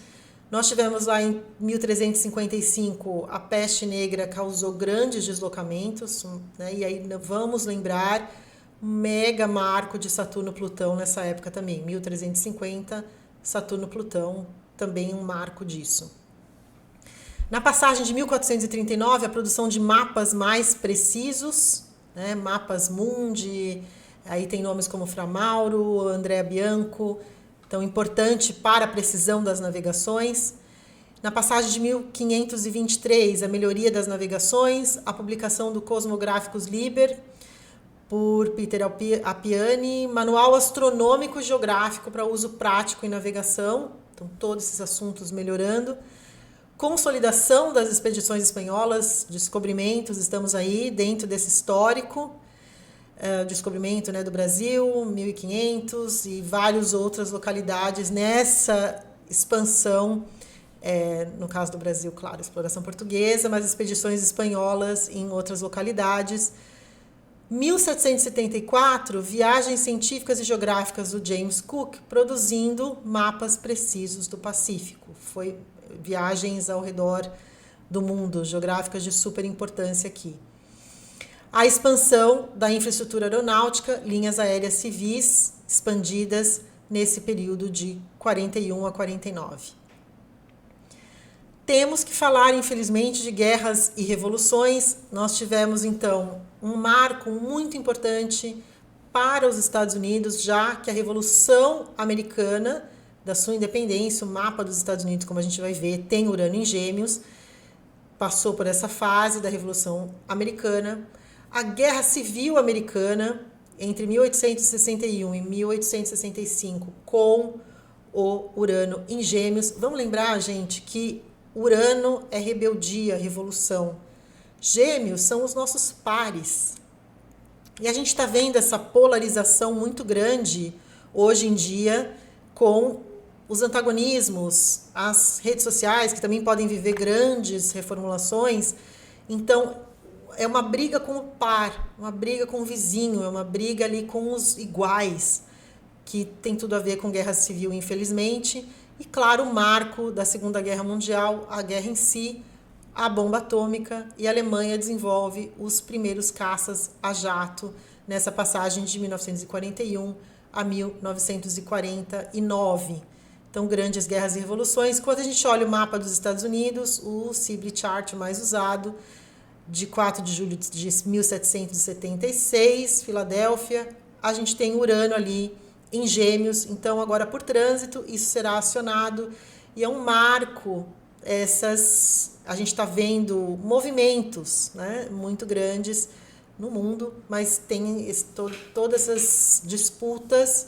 Nós tivemos lá em 1355, a peste negra causou grandes deslocamentos, né? E aí vamos lembrar um mega marco de Saturno-Plutão nessa época também, 1350, Saturno-Plutão, também um marco disso. Na passagem de 1439, a produção de mapas mais precisos, né, mapas Mundi, aí tem nomes como Fra Mauro, Andrea Bianco, então importante para a precisão das navegações. Na passagem de 1523, a melhoria das navegações, a publicação do Cosmographicus Liber, por Peter Appiani, manual astronômico e geográfico para uso prático em navegação, então todos esses assuntos melhorando. Consolidação das expedições espanholas, descobrimentos, estamos aí dentro desse histórico, descobrimento, né, do Brasil, 1500 e várias outras localidades nessa expansão, no caso do Brasil, claro, exploração portuguesa, mas expedições espanholas em outras localidades. 1774, viagens científicas e geográficas do James Cook, produzindo mapas precisos do Pacífico. Foi viagens ao redor do mundo, geográficas de super importância aqui. A expansão da infraestrutura aeronáutica, linhas aéreas civis expandidas nesse período de 41 a 49. Temos que falar, infelizmente, de guerras e revoluções. Nós tivemos, então, um marco muito importante para os Estados Unidos, já que a Revolução Americana, da sua independência, o mapa dos Estados Unidos, como a gente vai ver, tem Urano em Gêmeos, passou por essa fase da Revolução Americana. A Guerra Civil Americana, entre 1861 e 1865, com o Urano em Gêmeos. Vamos lembrar, gente, que Urano é rebeldia, revolução. Gêmeos são os nossos pares. E a gente está vendo essa polarização muito grande hoje em dia com os antagonismos, as redes sociais, que também podem viver grandes reformulações. Então, é uma briga com o par, uma briga com o vizinho, é uma briga ali com os iguais, que tem tudo a ver com guerra civil, infelizmente. E, claro, o marco da Segunda Guerra Mundial, a guerra em si, a bomba atômica, e a Alemanha desenvolve os primeiros caças a jato nessa passagem de 1941 a 1949. Então, grandes guerras e revoluções. Quando a gente olha o mapa dos Estados Unidos, o Sibley Chart mais usado, de 4 de julho de 1776, Filadélfia, a gente tem Urano ali em Gêmeos. Então, agora por trânsito, isso será acionado e é um marco. A gente está vendo movimentos, né, muito grandes no mundo, mas tem todas essas disputas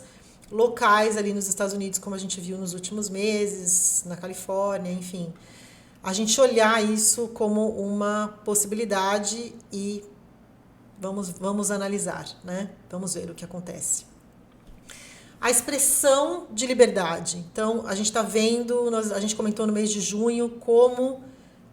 locais ali nos Estados Unidos, como a gente viu nos últimos meses, na Califórnia, enfim. A gente olhar isso como uma possibilidade e vamos analisar, né? Vamos ver o que acontece. A expressão de liberdade. Então, a gente está vendo, a gente comentou no mês de junho como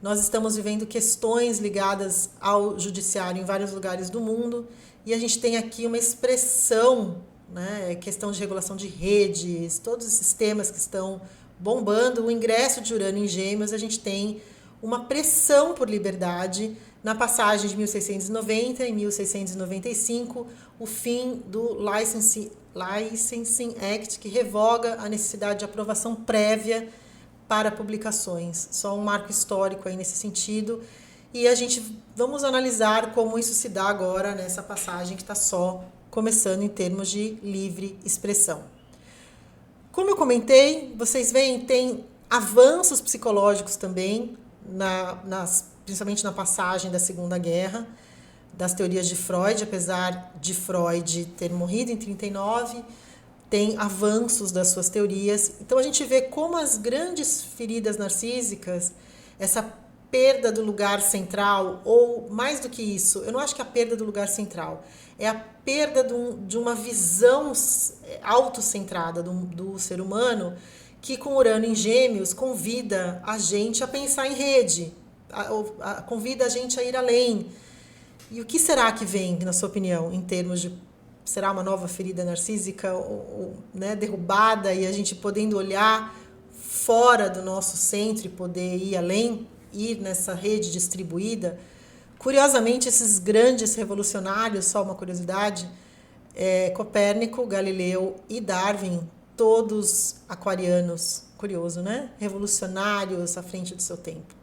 nós estamos vivendo questões ligadas ao judiciário em vários lugares do mundo, e a gente tem aqui uma expressão, né, questão de regulação de redes, todos esses temas que estão bombando. O ingresso de Urano em Gêmeos, a gente tem uma pressão por liberdade na passagem de 1690 e 1695, o fim do Licensing Act, que revoga a necessidade de aprovação prévia para publicações. Só um marco histórico aí nesse sentido. E vamos analisar como isso se dá agora nessa passagem que está só começando em termos de livre expressão. Como eu comentei, vocês veem, tem avanços psicológicos também, principalmente na passagem da Segunda Guerra, das teorias de Freud, apesar de Freud ter morrido em 1939, tem avanços das suas teorias. Então, a gente vê como as grandes feridas narcísicas, essa perda do lugar central, ou mais do que isso, eu não acho que é a perda do lugar central, é a perda de uma visão autocentrada do ser humano, que com Urano em Gêmeos convida a gente a pensar em rede, convida a gente a ir além. E o que será que vem, na sua opinião, em termos de será uma nova ferida narcísica, né, derrubada, e a gente podendo olhar fora do nosso centro e poder ir além, ir nessa rede distribuída? Curiosamente, esses grandes revolucionários, só uma curiosidade, Copérnico, Galileu e Darwin, todos aquarianos, curioso, né? Revolucionários à frente do seu tempo.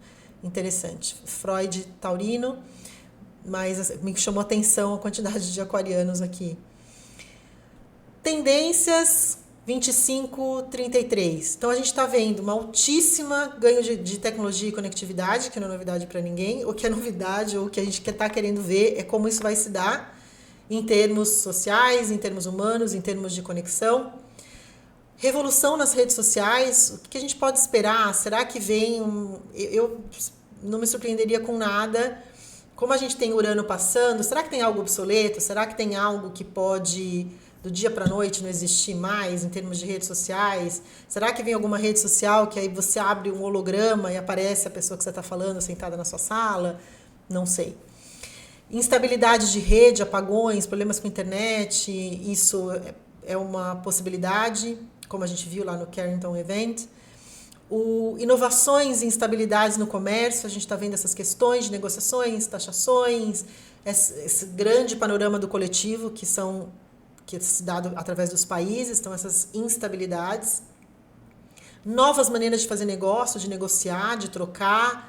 Interessante. Freud, taurino, mas me chamou a atenção a quantidade de aquarianos aqui. Tendências 25, 33. Então, a gente está vendo uma altíssima ganho de tecnologia e conectividade, que não é novidade para ninguém. O que é novidade, ou o que a gente está querendo ver, é como isso vai se dar em termos sociais, em termos humanos, em termos de conexão. Revolução nas redes sociais, o que a gente pode esperar? Será que vem eu não me surpreenderia com nada. Como a gente tem Urano passando, será que tem algo obsoleto? Será que tem algo que pode, do dia para a noite, não existir mais em termos de redes sociais? Será que vem alguma rede social que aí você abre um holograma e aparece a pessoa que você está falando sentada na sua sala? Não sei. Instabilidade de rede, apagões, problemas com a internet, isso é uma possibilidade, como a gente viu lá no Carrington Event. Inovações e instabilidades no comércio, a gente está vendo essas questões de negociações, taxações, esse grande panorama do coletivo que se dá através dos países, então essas instabilidades. novas maneiras de fazer negócio, de negociar, de trocar.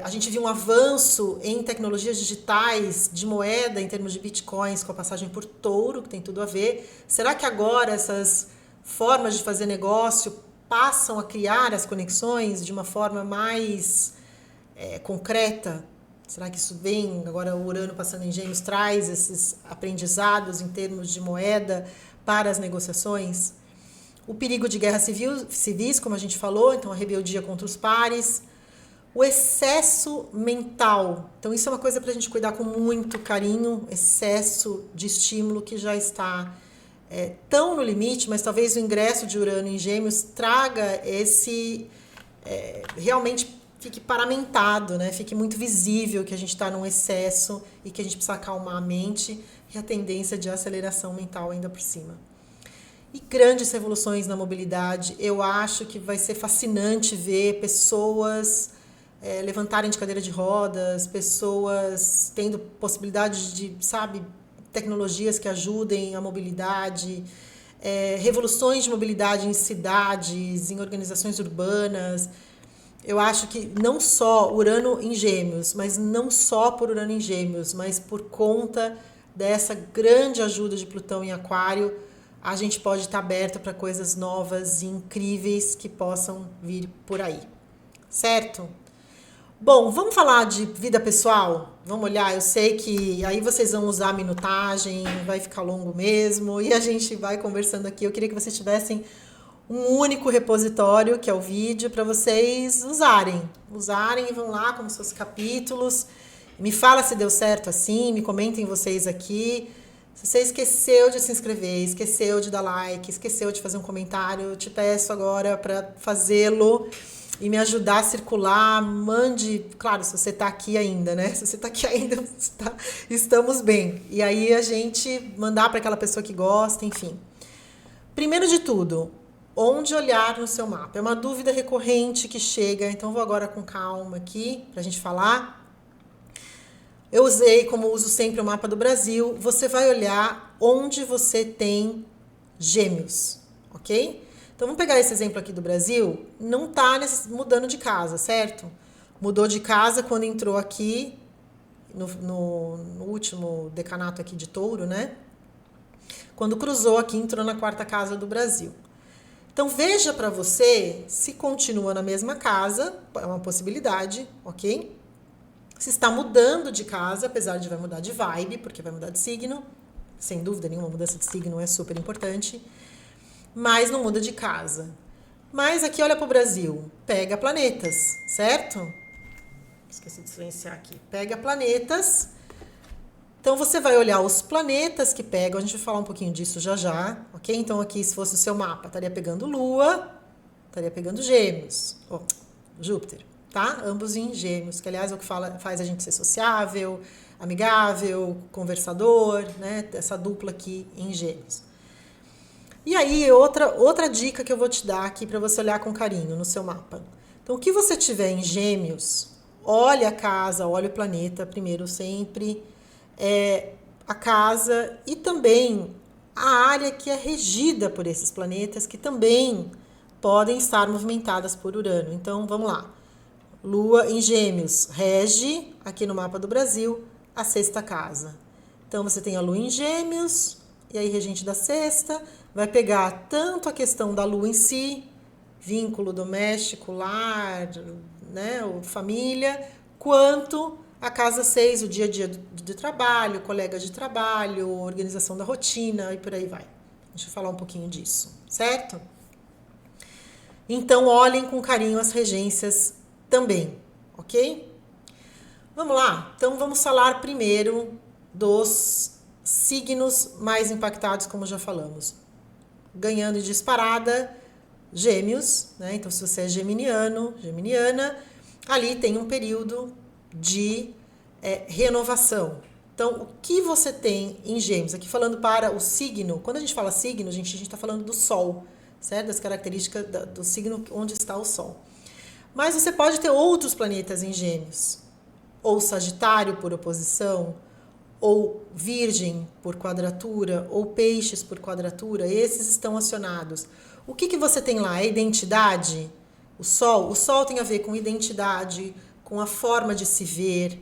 A gente viu um avanço em tecnologias digitais de moeda em termos de bitcoins com a passagem por touro, que tem tudo a ver. Será que agora essas formas de fazer negócio passam a criar as conexões de uma forma mais concreta? Será que isso vem, agora o Urano passando em Gêmeos, traz esses aprendizados em termos de moeda para as negociações? O perigo de guerras civis, como a gente falou, então a rebeldia contra os pares. O excesso mental. Então isso é uma coisa para a gente cuidar com muito carinho, excesso de estímulo que já está tão no limite, mas talvez o ingresso de Urano em Gêmeos traga esse... realmente fique paramentado, né? Fique muito visível que a gente está num excesso e que a gente precisa acalmar a mente e a tendência de aceleração mental ainda por cima. E grandes revoluções na mobilidade. Eu acho que vai ser fascinante ver pessoas levantarem de cadeira de rodas, pessoas tendo possibilidade de, tecnologias que ajudem a mobilidade, revoluções de mobilidade em cidades, em organizações urbanas. Eu acho que não só Urano em Gêmeos, mas não só por Urano em Gêmeos, mas por conta dessa grande ajuda de Plutão em Aquário, a gente pode estar aberto para coisas novas e incríveis que possam vir por aí. Certo? Bom, vamos falar de vida pessoal? Vamos olhar, eu sei que aí vocês vão usar a minutagem, vai ficar longo mesmo, e a gente vai conversando aqui. Eu queria que vocês tivessem um único repositório, que é o vídeo, para vocês usarem e vão lá como seus capítulos. Me fala se deu certo assim, me comentem vocês aqui. Se você esqueceu de se inscrever, esqueceu de dar like, esqueceu de fazer um comentário, eu te peço agora para fazê-lo e me ajudar a circular. Mande, claro, se você está aqui ainda, né? Se você está aqui ainda, estamos bem. E aí a gente mandar para aquela pessoa que gosta, enfim. Primeiro de tudo, onde olhar no seu mapa? É uma dúvida recorrente que chega, então vou agora com calma aqui para a gente falar. Eu usei, como uso sempre, o mapa do Brasil. Você vai olhar onde você tem Gêmeos, ok? Então vamos pegar esse exemplo aqui do Brasil. Não está mudando de casa, certo? Mudou de casa quando entrou aqui no último decanato aqui de Touro, né? Quando cruzou aqui, entrou na quarta casa do Brasil. Então veja para você se continua na mesma casa, é uma possibilidade, ok? Se está mudando de casa, apesar de vai mudar de vibe, porque vai mudar de signo, sem dúvida nenhuma, mudança de signo é super importante, mas não muda de casa. Mas aqui olha para o Brasil, pega planetas, certo? Esqueci de silenciar aqui. Pega planetas. Então você vai olhar os planetas que pegam, a gente vai falar um pouquinho disso já já, ok? Então aqui, se fosse o seu mapa, estaria pegando Lua, estaria pegando Gêmeos, Júpiter. Tá? Ambos em Gêmeos, que aliás é o que faz a gente ser sociável, amigável, conversador, né? Essa dupla aqui em Gêmeos. E aí, outra dica que eu vou te dar aqui para você olhar com carinho no seu mapa. Então, o que você tiver em Gêmeos, olhe a casa, olhe o planeta primeiro sempre, a casa e também a área que é regida por esses planetas, que também podem estar movimentadas por Urano. Então, vamos lá. Lua em Gêmeos rege, aqui no mapa do Brasil, a sexta casa. Então, você tem a Lua em Gêmeos, e aí regente da sexta, vai pegar tanto a questão da Lua em si, vínculo doméstico, lar, né, família, quanto a casa 6, o dia a dia de trabalho, colegas de trabalho, organização da rotina e por aí vai. Deixa eu falar um pouquinho disso, certo? Então, olhem com carinho as regências também, ok? Vamos lá? Então, vamos falar primeiro dos signos mais impactados, como já falamos. Ganhando de disparada, Gêmeos, né? Então, se você é geminiano, geminiana, ali tem um período de renovação. Então, o que você tem em Gêmeos? Aqui falando para o signo, quando a gente fala signo, a gente está falando do Sol, certo? Das características do signo onde está o Sol. Mas você pode ter outros planetas em Gêmeos, ou Sagitário por oposição, ou Virgem por quadratura, ou Peixes por quadratura, esses estão acionados. O que você tem lá? É identidade? O Sol tem a ver com identidade, com a forma de se ver,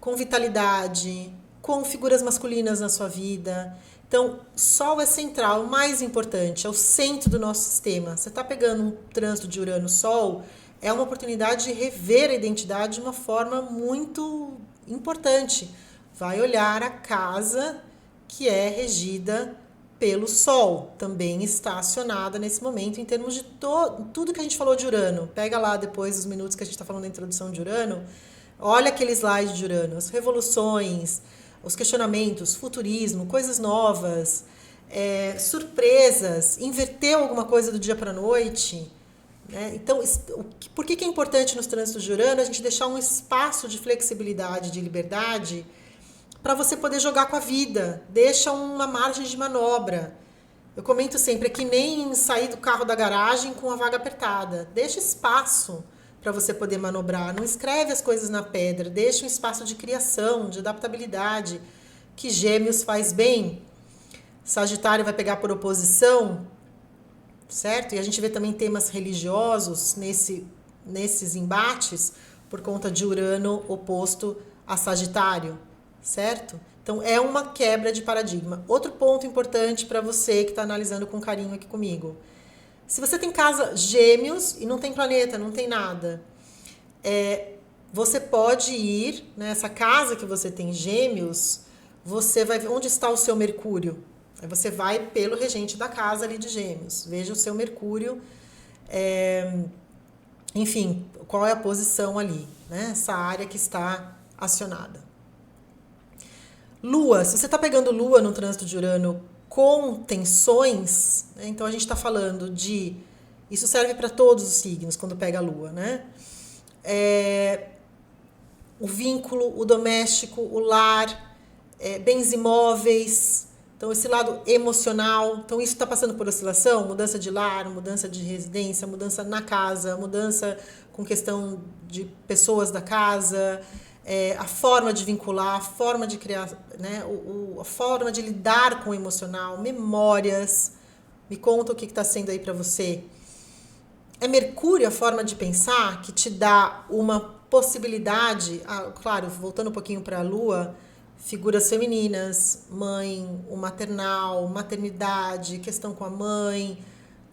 com vitalidade, com figuras masculinas na sua vida. Então, Sol é central, o mais importante, é o centro do nosso sistema. Você está pegando um trânsito de Urano-Sol, é uma oportunidade de rever a identidade de uma forma muito importante. Vai olhar a casa que é regida pelo Sol, também está acionada nesse momento em termos de tudo que a gente falou de Urano. Pega lá depois os minutos que a gente está falando da introdução de Urano, olha aquele slide de Urano, as revoluções, os questionamentos, futurismo, coisas novas, surpresas, inverteu alguma coisa do dia para a noite. Né? Então, por que é importante nos trânsitos de Urano a gente deixar um espaço de flexibilidade, de liberdade, para você poder jogar com a vida, deixa uma margem de manobra. Eu comento sempre, é que nem sair do carro da garagem com a vaga apertada. Deixa espaço para você poder manobrar. Não escreve as coisas na pedra, deixa um espaço de criação, de adaptabilidade, que Gêmeos faz bem. Sagitário vai pegar por oposição, certo? E a gente vê também temas religiosos nesses embates por conta de Urano oposto a Sagitário. Certo? Então, é uma quebra de paradigma. Outro ponto importante para você que está analisando com carinho aqui comigo. Se você tem casa Gêmeos e não tem planeta, não tem nada, você pode ir nessa casa que você tem Gêmeos, você vai ver onde está o seu Mercúrio. Aí você vai pelo regente da casa ali de Gêmeos. Veja o seu Mercúrio, enfim, qual é a posição ali, né? Essa área que está acionada. Lua, se você está pegando Lua no trânsito de Urano com tensões, né, então a gente está falando de... Isso serve para todos os signos quando pega a Lua, né? O vínculo, o doméstico, o lar, bens imóveis, então esse lado emocional. Então isso está passando por oscilação, mudança de lar, mudança de residência, mudança na casa, mudança com questão de pessoas da casa... a forma de vincular, a forma de criar, né, a forma de lidar com o emocional, memórias. Me conta o que está sendo aí para você. É Mercúrio a forma de pensar que te dá uma possibilidade, claro, voltando um pouquinho para a Lua, figuras femininas, mãe, o maternal, maternidade, questão com a mãe,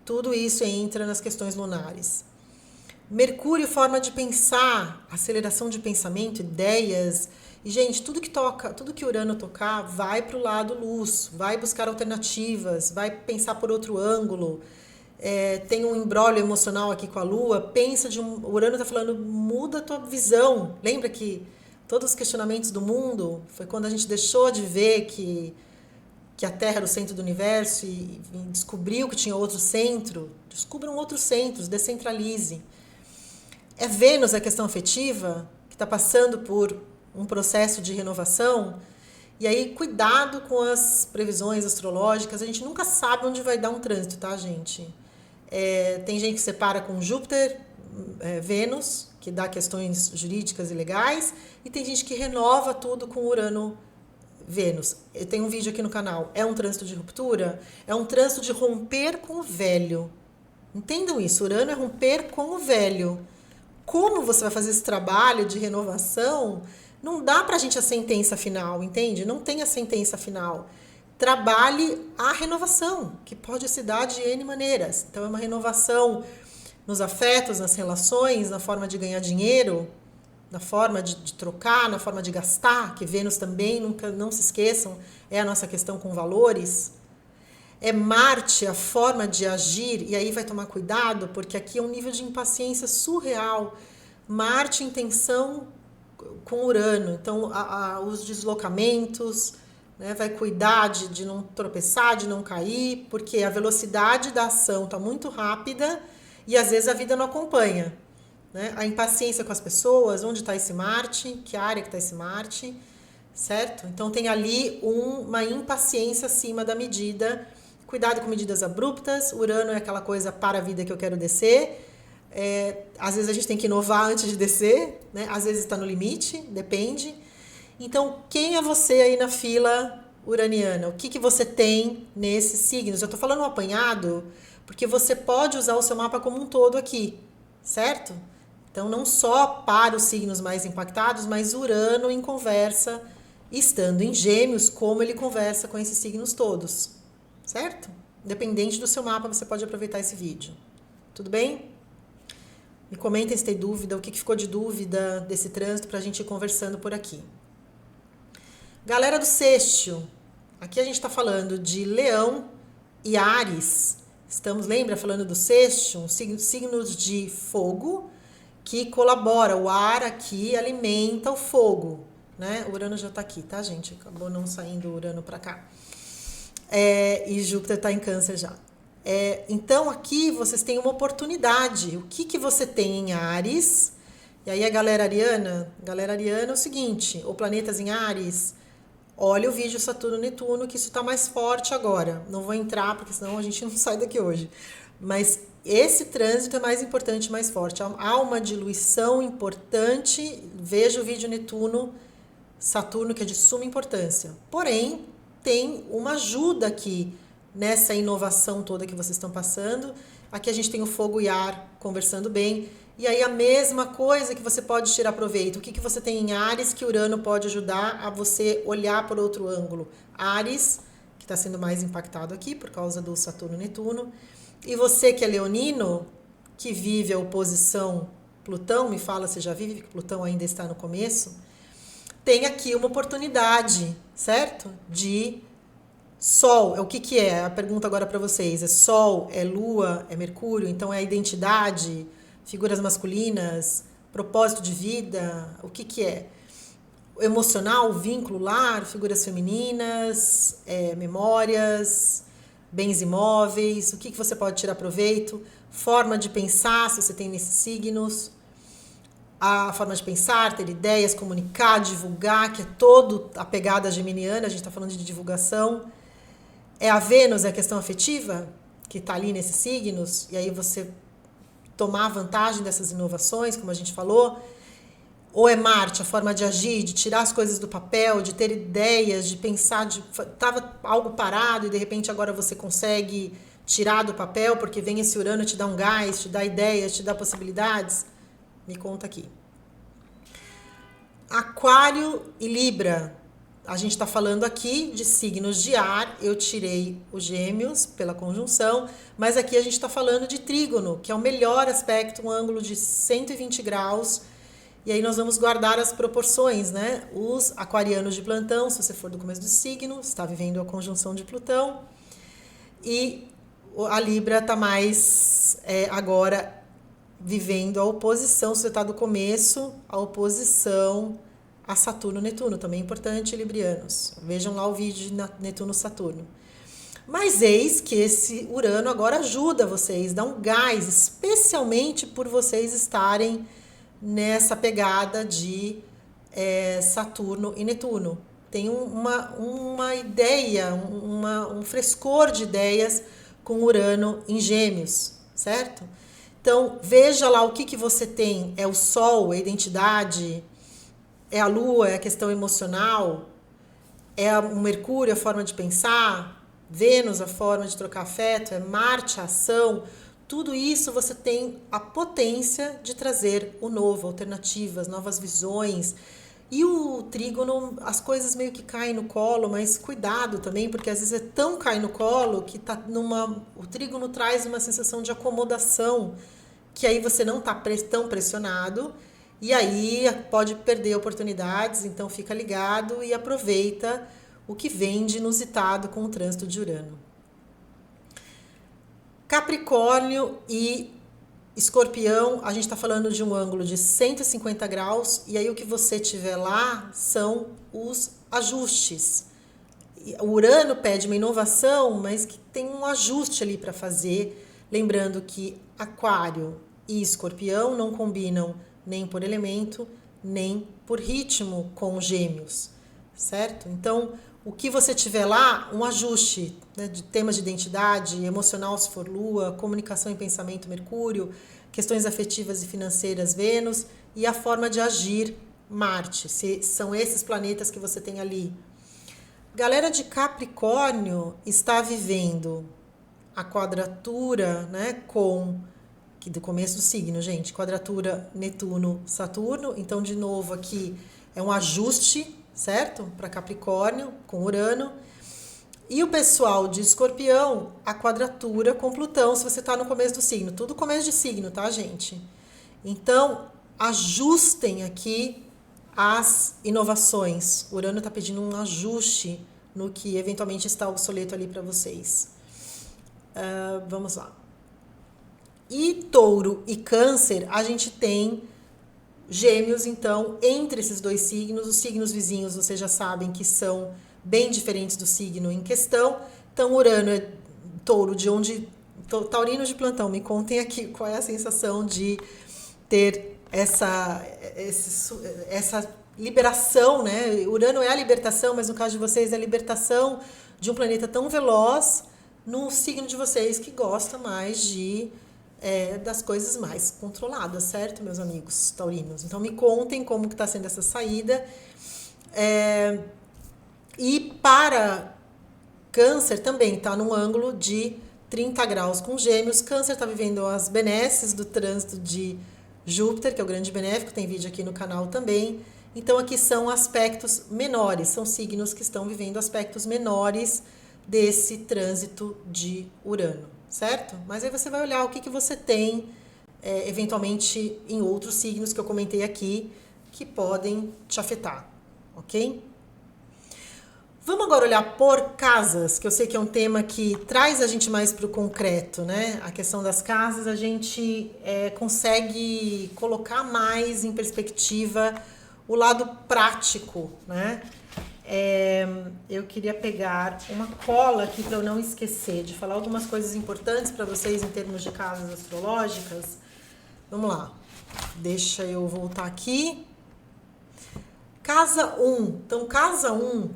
tudo isso entra nas questões lunares. Mercúrio, forma de pensar, aceleração de pensamento, ideias. E, gente, tudo que Urano tocar, vai para o lado luz, vai buscar alternativas, vai pensar por outro ângulo. Tem um imbróglio emocional aqui com a Lua, o Urano está falando, muda a tua visão. Lembra que todos os questionamentos do mundo foi quando a gente deixou de ver que a Terra era o centro do universo e descobriu que tinha outro centro. Descubram outros centros, descentralize. É Vênus a questão afetiva, que está passando por um processo de renovação. E aí, cuidado com as previsões astrológicas. A gente nunca sabe onde vai dar um trânsito, tá, gente? Tem gente que separa com Júpiter, Vênus, que dá questões jurídicas e legais. E tem gente que renova tudo com Urano, Vênus. Eu tenho um vídeo aqui no canal. É um trânsito de ruptura? É um trânsito de romper com o velho. Entendam isso. Urano é romper com o velho. Como você vai fazer esse trabalho de renovação, não dá pra gente a sentença final, entende? Não tem a sentença final. Trabalhe a renovação, que pode se dar de N maneiras. Então, é uma renovação nos afetos, nas relações, na forma de ganhar dinheiro, na forma de trocar, na forma de gastar, que Vênus também, não se esqueçam, é a nossa questão com valores. É Marte a forma de agir, e aí vai tomar cuidado, porque aqui é um nível de impaciência surreal. Marte em tensão com Urano, então os deslocamentos, né, vai cuidar de não tropeçar, de não cair, porque a velocidade da ação está muito rápida e às vezes a vida não acompanha. Né? A impaciência com as pessoas, onde está esse Marte, que área que está esse Marte, certo? Então tem ali uma impaciência acima da medida. Cuidado com medidas abruptas. Urano é aquela coisa para a vida que eu quero descer. Às vezes a gente tem que inovar antes de descer, né? Às vezes está no limite, depende. Então, quem é você aí na fila uraniana? O que você tem nesses signos? Eu estou falando um apanhado, porque você pode usar o seu mapa como um todo aqui, certo? Então, não só para os signos mais impactados, mas Urano em conversa, estando em Gêmeos, como ele conversa com esses signos todos, certo? Independente do seu mapa, você pode aproveitar esse vídeo. Tudo bem? Me comentem se tem dúvida, o que ficou de dúvida desse trânsito para a gente ir conversando por aqui. Galera do Sextil, aqui a gente está falando de Leão e Áries. Estamos, lembra, falando do Sextil, signos de fogo, que colabora, o ar aqui alimenta o fogo, né? O Urano já está aqui, tá, gente? Acabou não saindo o Urano para cá. E Júpiter está em Câncer já. Então, aqui vocês têm uma oportunidade. O que você tem em Áries? E aí a galera ariana é o seguinte, ou planetas em Áries, olha o vídeo Saturno-Netuno, que isso está mais forte agora. Não vou entrar, porque senão a gente não sai daqui hoje. Mas esse trânsito é mais importante, mais forte. Há uma diluição importante. Veja o vídeo Netuno, Saturno, que é de suma importância. Porém, tem uma ajuda aqui nessa inovação toda que vocês estão passando. Aqui a gente tem o fogo e ar conversando bem. E aí a mesma coisa que você pode tirar proveito. O que você tem em Áries que Urano pode ajudar a você olhar por outro ângulo? Áries, que está sendo mais impactado aqui por causa do Saturno-Netuno. E você que é leonino, que vive a oposição Plutão, me fala se já vive, que Plutão ainda está no começo, tem aqui uma oportunidade, certo? De Sol. O que é? A pergunta agora para vocês. É Sol, é Lua, é Mercúrio? Então é a identidade, figuras masculinas, propósito de vida? O que é? Emocional, vínculo, lar, figuras femininas, memórias, bens imóveis, o que você pode tirar proveito, forma de pensar, se você tem nesses signos, a forma de pensar, ter ideias, comunicar, divulgar, que é toda a pegada geminiana, a gente está falando de divulgação. É a Vênus, é a questão afetiva, que está ali nesses signos, e aí você tomar vantagem dessas inovações, como a gente falou. Ou é Marte, a forma de agir, de tirar as coisas do papel, de ter ideias, de pensar, estava algo parado e de repente agora você consegue tirar do papel porque vem esse Urano te dá um gás, te dá ideias, te dá possibilidades? Me conta aqui. Aquário e Libra. A gente está falando aqui de signos de ar, eu tirei os Gêmeos pela conjunção, mas aqui a gente está falando de trígono, que é o melhor aspecto, um ângulo de 120 graus. E aí nós vamos guardar as proporções, né? Os aquarianos de plantão, se você for do começo do signo, está vivendo a conjunção de Plutão. E a Libra está mais agora vivendo a oposição, se você está do começo, a oposição a Saturno-Netuno, também é importante, librianos. Vejam lá o vídeo de Netuno-Saturno. Mas eis que esse Urano agora ajuda vocês, dá um gás, especialmente por vocês estarem nessa pegada de Saturno e Netuno. Tem uma ideia, um frescor de ideias com Urano em Gêmeos, certo? Então, veja lá o que você tem. É o Sol, é a identidade, é a Lua, é a questão emocional, é o Mercúrio, a forma de pensar, Vênus, a forma de trocar afeto, é Marte, a ação. Tudo isso você tem a potência de trazer o novo, alternativas, novas visões. E o trígono, as coisas meio que caem no colo, mas cuidado também, porque às vezes é tão cai no colo que o trígono traz uma sensação de acomodação, que aí você não está tão pressionado, e aí pode perder oportunidades, então fica ligado e aproveita o que vem de inusitado com o trânsito de Urano. Capricórnio e Escorpião, a gente está falando de um ângulo de 150 graus, e aí o que você tiver lá são os ajustes. O Urano pede uma inovação, mas que tem um ajuste ali para fazer. Lembrando que Aquário e Escorpião não combinam nem por elemento, nem por ritmo com Gêmeos, certo? Então, o que você tiver lá, um ajuste, né, de temas de identidade, emocional se for Lua, comunicação e pensamento Mercúrio, questões afetivas e financeiras Vênus, e a forma de agir Marte. São esses planetas que você tem ali. Galera de Capricórnio está vivendo a quadratura, né, que do começo do signo, gente, quadratura Netuno-Saturno. Então, de novo, aqui é um ajuste, certo? Para Capricórnio, com Urano. E o pessoal de Escorpião, a quadratura com Plutão, se você está no começo do signo. Tudo começo de signo, tá, gente? Então, ajustem aqui as inovações. Urano está pedindo um ajuste no que eventualmente está obsoleto ali para vocês. Vamos lá. E Touro e Câncer, a gente tem Gêmeos, então, entre esses dois signos. Os signos vizinhos, vocês já sabem que são bem diferentes do signo em questão. Então, Urano é Touro, de onde... Taurino de plantão, me contem aqui qual é a sensação de ter essa liberação, né? Urano é a libertação, mas no caso de vocês é a libertação de um planeta tão veloz no signo de vocês que gosta mais das coisas mais controladas, certo, meus amigos taurinos? Então me contem como que está sendo essa saída. E para Câncer também está num ângulo de 30 graus com Gêmeos. Câncer está vivendo as benesses do trânsito de Júpiter, que é o grande benéfico, tem vídeo aqui no canal também. Então aqui são aspectos menores, são signos que estão vivendo aspectos menores desse trânsito de Urano, certo? Mas aí você vai olhar o que você tem, eventualmente, em outros signos que eu comentei aqui, que podem te afetar, ok? Vamos agora olhar por casas, que eu sei que é um tema que traz a gente mais para o concreto, né? A questão das casas, a gente consegue colocar mais em perspectiva o lado prático, né? Eu queria pegar uma cola aqui para eu não esquecer de falar algumas coisas importantes para vocês em termos de casas astrológicas. Vamos lá, deixa eu voltar aqui. Casa 1. Então, casa 1,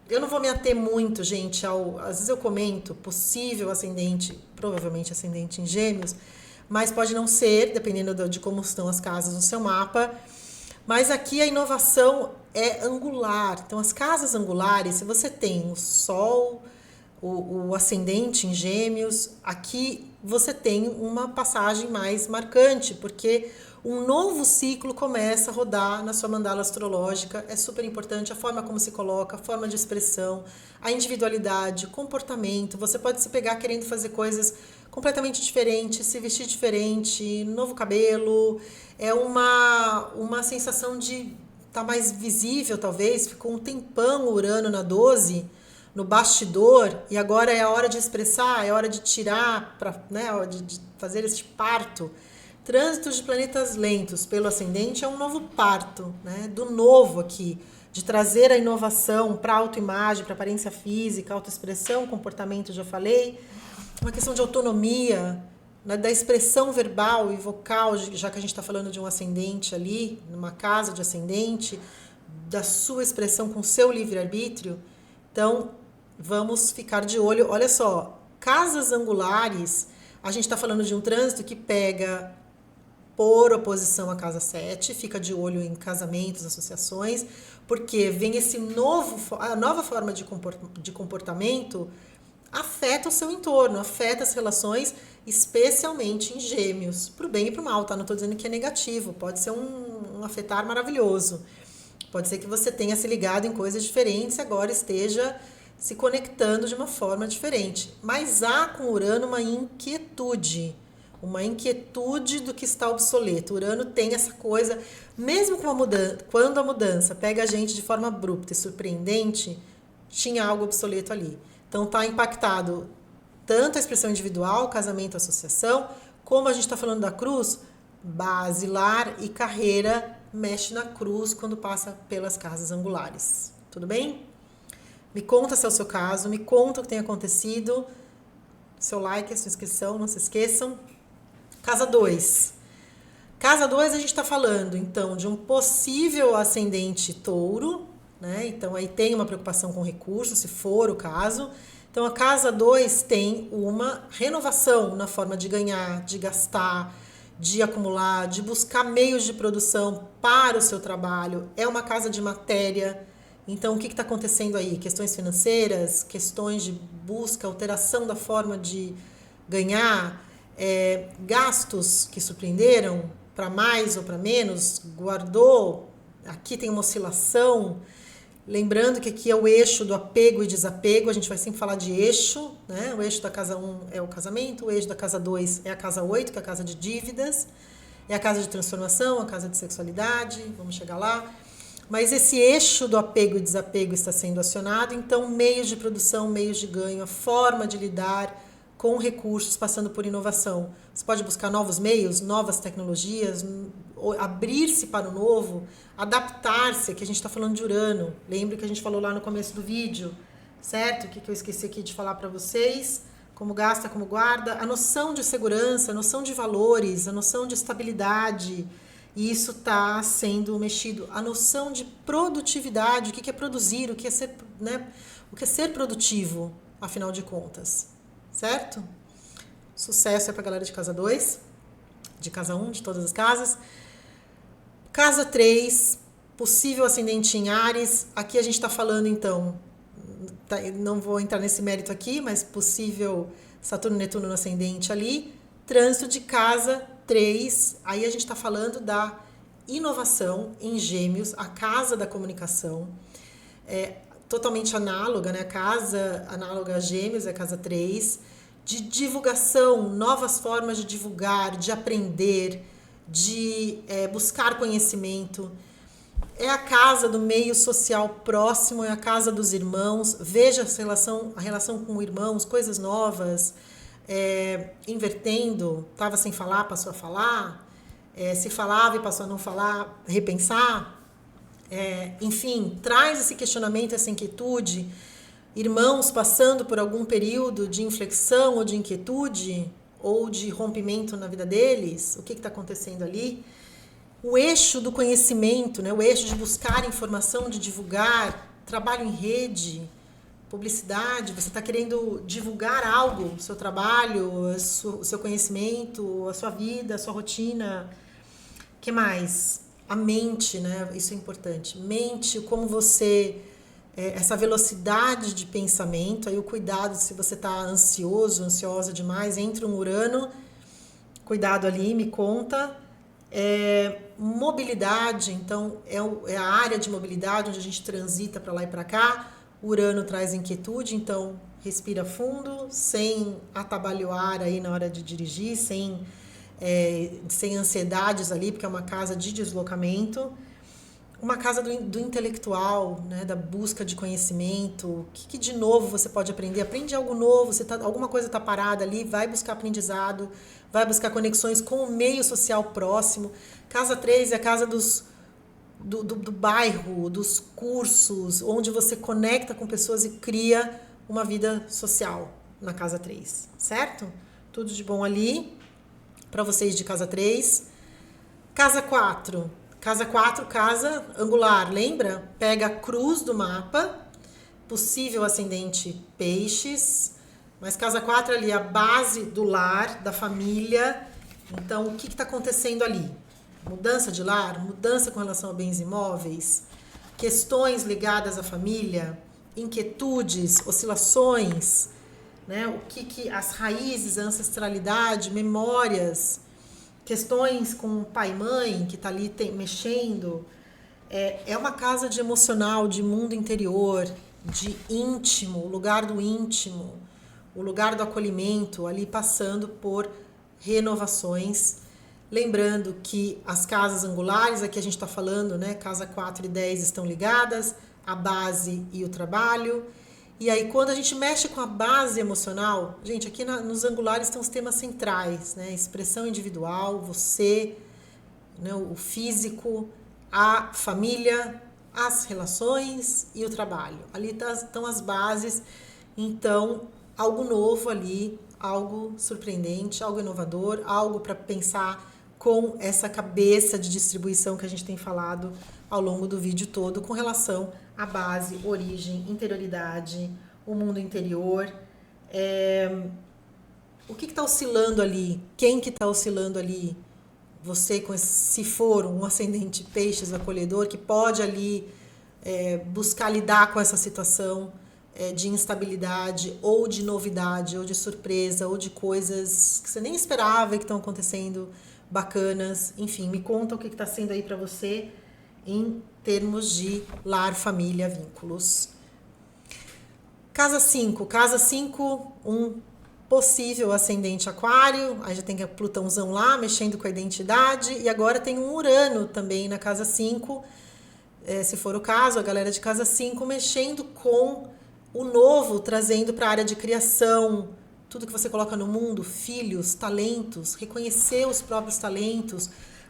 eu não vou me ater muito, gente, às vezes eu comento possível ascendente, provavelmente ascendente em Gêmeos, mas pode não ser, dependendo de como estão as casas no seu mapa. Mas aqui a inovação é angular. Então, as casas angulares, se você tem o Sol, o ascendente em Gêmeos, aqui você tem uma passagem mais marcante, porque um novo ciclo começa a rodar na sua mandala astrológica. É super importante a forma como se coloca, a forma de expressão, a individualidade, comportamento. Você pode se pegar querendo fazer coisas completamente diferentes, se vestir diferente, novo cabelo. É uma sensação de estar mais visível, talvez. Ficou um tempão o Urano na 12, no bastidor, e agora é a hora de expressar, é a hora de tirar, né, a hora de fazer este parto. Trânsitos de planetas lentos pelo ascendente é um novo parto, né, do novo aqui, de trazer a inovação para a autoimagem, para a aparência física, autoexpressão, comportamento, já falei. Uma questão de autonomia, né, da expressão verbal e vocal, já que a gente está falando de um ascendente ali, numa casa de ascendente, da sua expressão com seu livre-arbítrio. Então, vamos ficar de olho. Olha só, casas angulares, a gente está falando de um trânsito que pega por oposição à casa 7, fica de olho em casamentos, associações, porque vem a nova forma de comportamento afeta o seu entorno, afeta as relações, especialmente em Gêmeos, para o bem e para o mal, tá? Não estou dizendo que é negativo, pode ser um afetar maravilhoso. Pode ser que você tenha se ligado em coisas diferentes e agora esteja se conectando de uma forma diferente. Mas há com Urano uma inquietude do que está obsoleto. Urano tem essa coisa, mesmo com quando a mudança pega a gente de forma abrupta e surpreendente, tinha algo obsoleto ali. Então está impactado tanto a expressão individual, casamento, associação, como a gente está falando da cruz, base, lar e carreira, mexe na cruz quando passa pelas casas angulares. Tudo bem? Me conta se é o seu caso, me conta o que tem acontecido. Seu like, a sua inscrição, não se esqueçam. Casa 2. Casa 2 a gente está falando, então, de um possível ascendente touro, né? Então, aí tem uma preocupação com recursos, se for o caso. Então, a casa 2 tem uma renovação na forma de ganhar, de gastar, de acumular, de buscar meios de produção para o seu trabalho. É uma casa de matéria. Então, o que está acontecendo aí? Questões financeiras, questões de busca, alteração da forma de ganhar, gastos que surpreenderam para mais ou para menos, guardou, aqui tem uma oscilação. Lembrando que aqui é o eixo do apego e desapego, a gente vai sempre falar de eixo, né? O eixo da casa 1 é o casamento, o eixo da casa 2 é a casa 8, que é a casa de dívidas, é a casa de transformação, a casa de sexualidade, vamos chegar lá. Mas esse eixo do apego e desapego está sendo acionado, então meios de produção, meios de ganho, a forma de lidar com recursos, passando por inovação. Você pode buscar novos meios, novas tecnologias, abrir-se para o novo, adaptar-se, que a gente está falando de Urano. Lembre que a gente falou lá no começo do vídeo, certo? O que eu esqueci aqui de falar para vocês? Como gasta, como guarda. A noção de segurança, a noção de valores, a noção de estabilidade, e isso está sendo mexido. A noção de produtividade, o que é produzir, o que é ser, né? O que é ser produtivo, afinal de contas. Certo? Sucesso é para a galera de casa 2, de casa 1, de todas as casas. Casa 3, possível ascendente em Áries. Aqui a gente está falando, então, não vou entrar nesse mérito aqui, mas possível Saturno e Netuno no ascendente ali. Trânsito de casa 3, aí a gente está falando da inovação em Gêmeos, a casa da comunicação. Totalmente análoga, né? A casa análoga a Gêmeos é a casa 3, de divulgação, novas formas de divulgar, de aprender, de buscar conhecimento. É a casa do meio social próximo, é a casa dos irmãos. Veja a relação com irmãos, coisas novas, invertendo, estava sem falar, passou a falar, se falava e passou a não falar, repensar. Enfim, traz esse questionamento, essa inquietude, irmãos passando por algum período de inflexão ou de inquietude ou de rompimento na vida deles, o que está acontecendo ali? O eixo do conhecimento, né? O eixo de buscar informação, de divulgar, trabalho em rede, publicidade, você está querendo divulgar algo, o seu trabalho, o seu conhecimento, a sua vida, a sua rotina. O que mais? A mente, né? Isso é importante. Mente, como você... essa velocidade de pensamento, aí o cuidado se você está ansioso, ansiosa demais, entra um Urano, cuidado ali, me conta. Mobilidade, então é a área de mobilidade onde a gente transita para lá e para cá. Urano traz inquietude, então respira fundo, sem atabalhoar aí na hora de dirigir, sem ansiedades ali, porque é uma casa de deslocamento. Uma casa do intelectual, né, da busca de conhecimento, o que de novo você pode aprender, aprende algo novo, alguma coisa está parada ali, vai buscar aprendizado, vai buscar conexões com o meio social próximo. Casa 3 é a casa do bairro, dos cursos, onde você conecta com pessoas e cria uma vida social na casa 3, certo? Tudo de bom ali para vocês de casa 3. Casa 4. Casa 4, casa angular, lembra? Pega a cruz do mapa, possível ascendente peixes, mas casa 4 ali, a base do lar, da família. Então, o que está acontecendo ali? Mudança de lar, mudança com relação a bens imóveis, questões ligadas à família, inquietudes, oscilações, né? O que as raízes, a ancestralidade, memórias, questões com pai e mãe que está ali mexendo. É uma casa de emocional, de mundo interior, de íntimo, o lugar do íntimo, o lugar do acolhimento, ali passando por renovações. Lembrando que as casas angulares, aqui a gente está falando, né? Casa 4 e 10 estão ligadas, a base e o trabalho. E aí, quando a gente mexe com a base emocional, gente, aqui nos angulares estão os temas centrais, né? Expressão individual, você, né? O físico, a família, as relações e o trabalho. Ali estão as bases. Então, algo novo ali, algo surpreendente, algo inovador, algo para pensar com essa cabeça de distribuição que a gente tem falado ao longo do vídeo todo com relação à base, origem, interioridade, o mundo interior. O que está oscilando ali? Quem que está oscilando ali? Você, se for um ascendente peixes acolhedor, que pode ali buscar lidar com essa situação, de instabilidade, ou de novidade, ou de surpresa, ou de coisas que você nem esperava e que estão acontecendo bacanas. Enfim, me conta o que está sendo aí para você em termos de lar, família, vínculos. Casa 5. Casa 5, um possível ascendente aquário, aí já tem a Plutãozão lá, mexendo com a identidade, e agora tem um Urano também na casa 5, se for o caso, a galera de casa 5 mexendo com o novo, trazendo para a área de criação, tudo que você coloca no mundo, filhos, talentos, reconhecer os próprios talentos,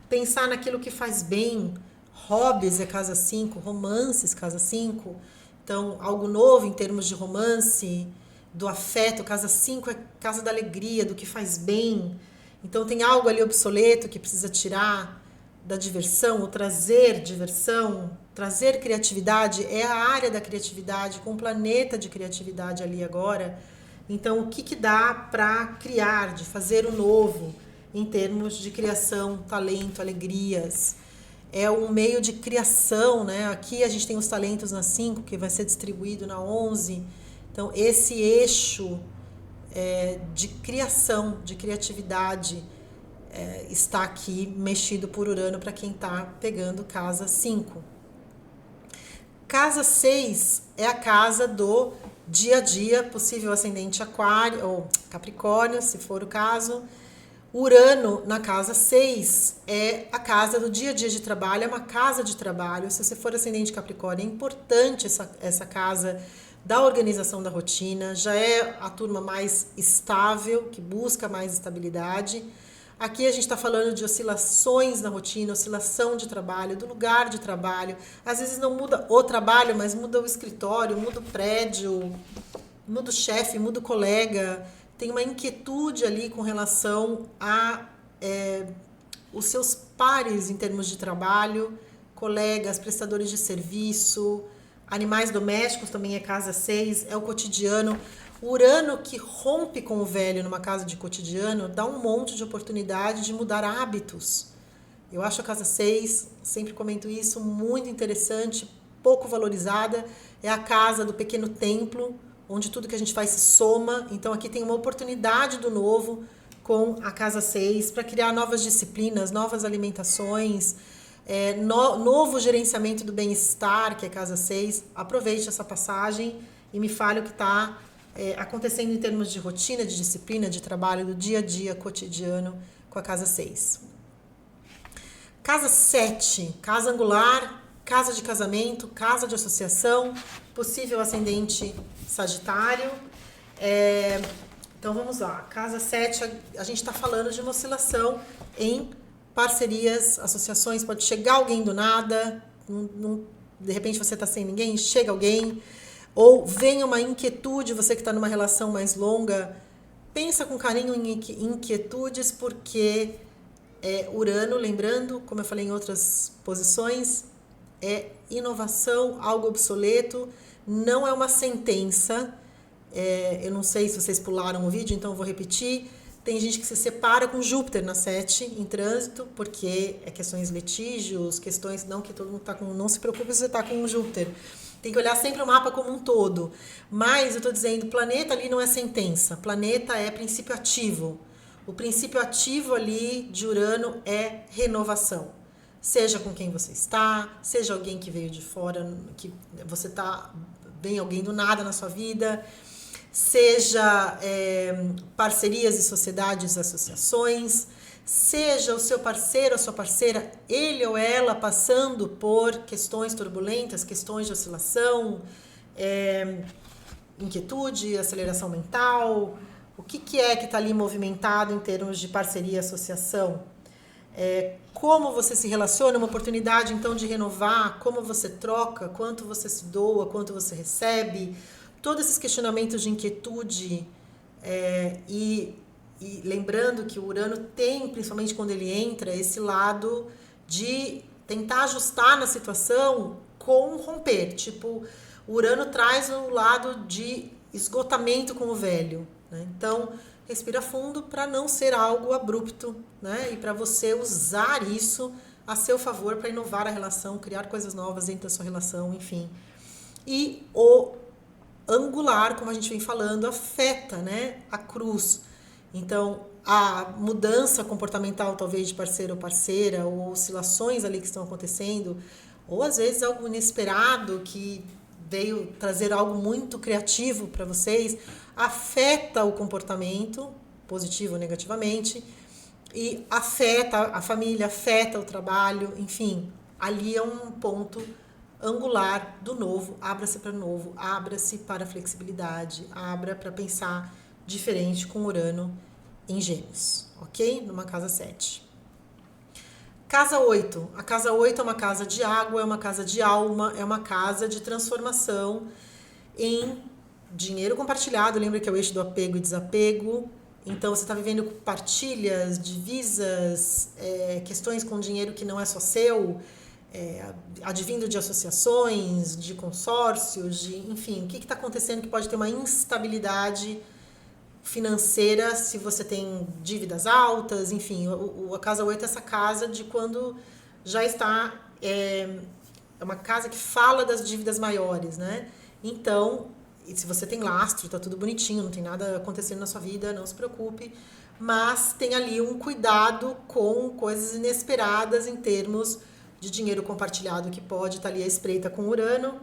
pensar naquilo que faz bem, hobbies é casa 5, romances casa 5, então algo novo em termos de romance, do afeto, casa 5 é casa da alegria, do que faz bem, então tem algo ali obsoleto que precisa tirar da diversão, ou trazer diversão, trazer criatividade, é a área da criatividade, com o planeta de criatividade ali agora. Então, o que dá para criar, de fazer o novo, em termos de criação, talento, alegrias? É um meio de criação, né? Aqui a gente tem os talentos na 5, que vai ser distribuído na 11. Então, esse eixo de criação, de criatividade, está aqui mexido por Urano para quem está pegando casa 5. Casa 6 é a casa do dia a dia, possível ascendente aquário ou Capricórnio, se for o caso. Urano na casa 6 é a casa do dia a dia de trabalho, é uma casa de trabalho. Se você for ascendente Capricórnio, é importante essa casa da organização da rotina, já é a turma mais estável, que busca mais estabilidade. Aqui a gente está falando de oscilações na rotina, oscilação de trabalho, do lugar de trabalho. Às vezes não muda o trabalho, mas muda o escritório, muda o prédio, muda o chefe, muda o colega. Tem uma inquietude ali com relação a os seus pares em termos de trabalho, colegas, prestadores de serviço, animais domésticos também é casa 6, é o cotidiano. O Urano que rompe com o velho numa casa de cotidiano dá um monte de oportunidade de mudar hábitos. Eu acho a casa 6, sempre comento isso, muito interessante, pouco valorizada. É a casa do pequeno templo, onde tudo que a gente faz se soma. Então aqui tem uma oportunidade do novo com a casa 6 para criar novas disciplinas, novas alimentações, novo gerenciamento do bem-estar, que é casa 6. Aproveite essa passagem e me fale o que está acontecendo em termos de rotina, de disciplina, de trabalho, do dia a dia cotidiano com a casa 6. Casa 7, casa angular, casa de casamento, casa de associação, possível ascendente Sagitário. Então vamos lá, casa 7, a gente está falando de uma oscilação em parcerias, associações, pode chegar alguém do nada, de repente você está sem ninguém, chega alguém, ou vem uma inquietude, você que está numa relação mais longa, pensa com carinho em inquietudes, porque Urano, lembrando, como eu falei em outras posições, é inovação, algo obsoleto, não é uma sentença. Eu não sei se vocês pularam o vídeo, então eu vou repetir. Tem gente que se separa com Júpiter na 7 em trânsito, porque questões litígios, questões não que todo mundo está com. Não se preocupe se você está com Júpiter. Tem que olhar sempre o mapa como um todo. Mas eu estou dizendo, planeta ali não é sentença. Planeta é princípio ativo. O princípio ativo ali de Urano é renovação. Seja com quem você está, seja alguém que veio de fora, que você está, vem alguém do nada na sua vida, seja parcerias e sociedades, associações, seja o seu parceiro, a sua parceira, ele ou ela passando por questões turbulentas, questões de oscilação, inquietude, aceleração mental. O que é que está ali movimentado em termos de parceria e associação? Como você se relaciona, uma oportunidade então de renovar, como você troca, quanto você se doa, quanto você recebe, todos esses questionamentos de inquietude, e lembrando que o Urano tem, principalmente quando ele entra, esse lado de tentar ajustar na situação com romper. Tipo, o Urano traz um lado de esgotamento com o velho, né? Então, respira fundo para não ser algo abrupto, né? E para você usar isso a seu favor para inovar a relação, criar coisas novas dentro da sua relação, enfim. E o angular, como a gente vem falando, afeta, né, a cruz. Então, a mudança comportamental, talvez, de parceiro ou parceira, ou oscilações ali que estão acontecendo, ou às vezes algo inesperado que veio trazer algo muito criativo para vocês, afeta o comportamento, positivo ou negativamente, e afeta a família, afeta o trabalho, enfim, ali é um ponto angular do novo, abra-se para novo, abra-se para a flexibilidade, abra para pensar diferente com Urano em Gêmeos, ok? Numa casa 7. Casa 8. A casa 8 é uma casa de água, é uma casa de alma, é uma casa de transformação em dinheiro compartilhado. Lembra que é o eixo do apego e desapego. Então, você está vivendo partilhas, divisas, questões com dinheiro que não é só seu, advindo de associações, de consórcios, enfim, o que está acontecendo que pode ter uma instabilidade financeira se você tem dívidas altas, enfim, a casa 8 é essa casa de quando já está, é uma casa que fala das dívidas maiores, né? Então, se você tem lastro, tá tudo bonitinho, não tem nada acontecendo na sua vida, não se preocupe, mas tem ali um cuidado com coisas inesperadas em termos de dinheiro compartilhado que pode estar ali à espreita com Urano.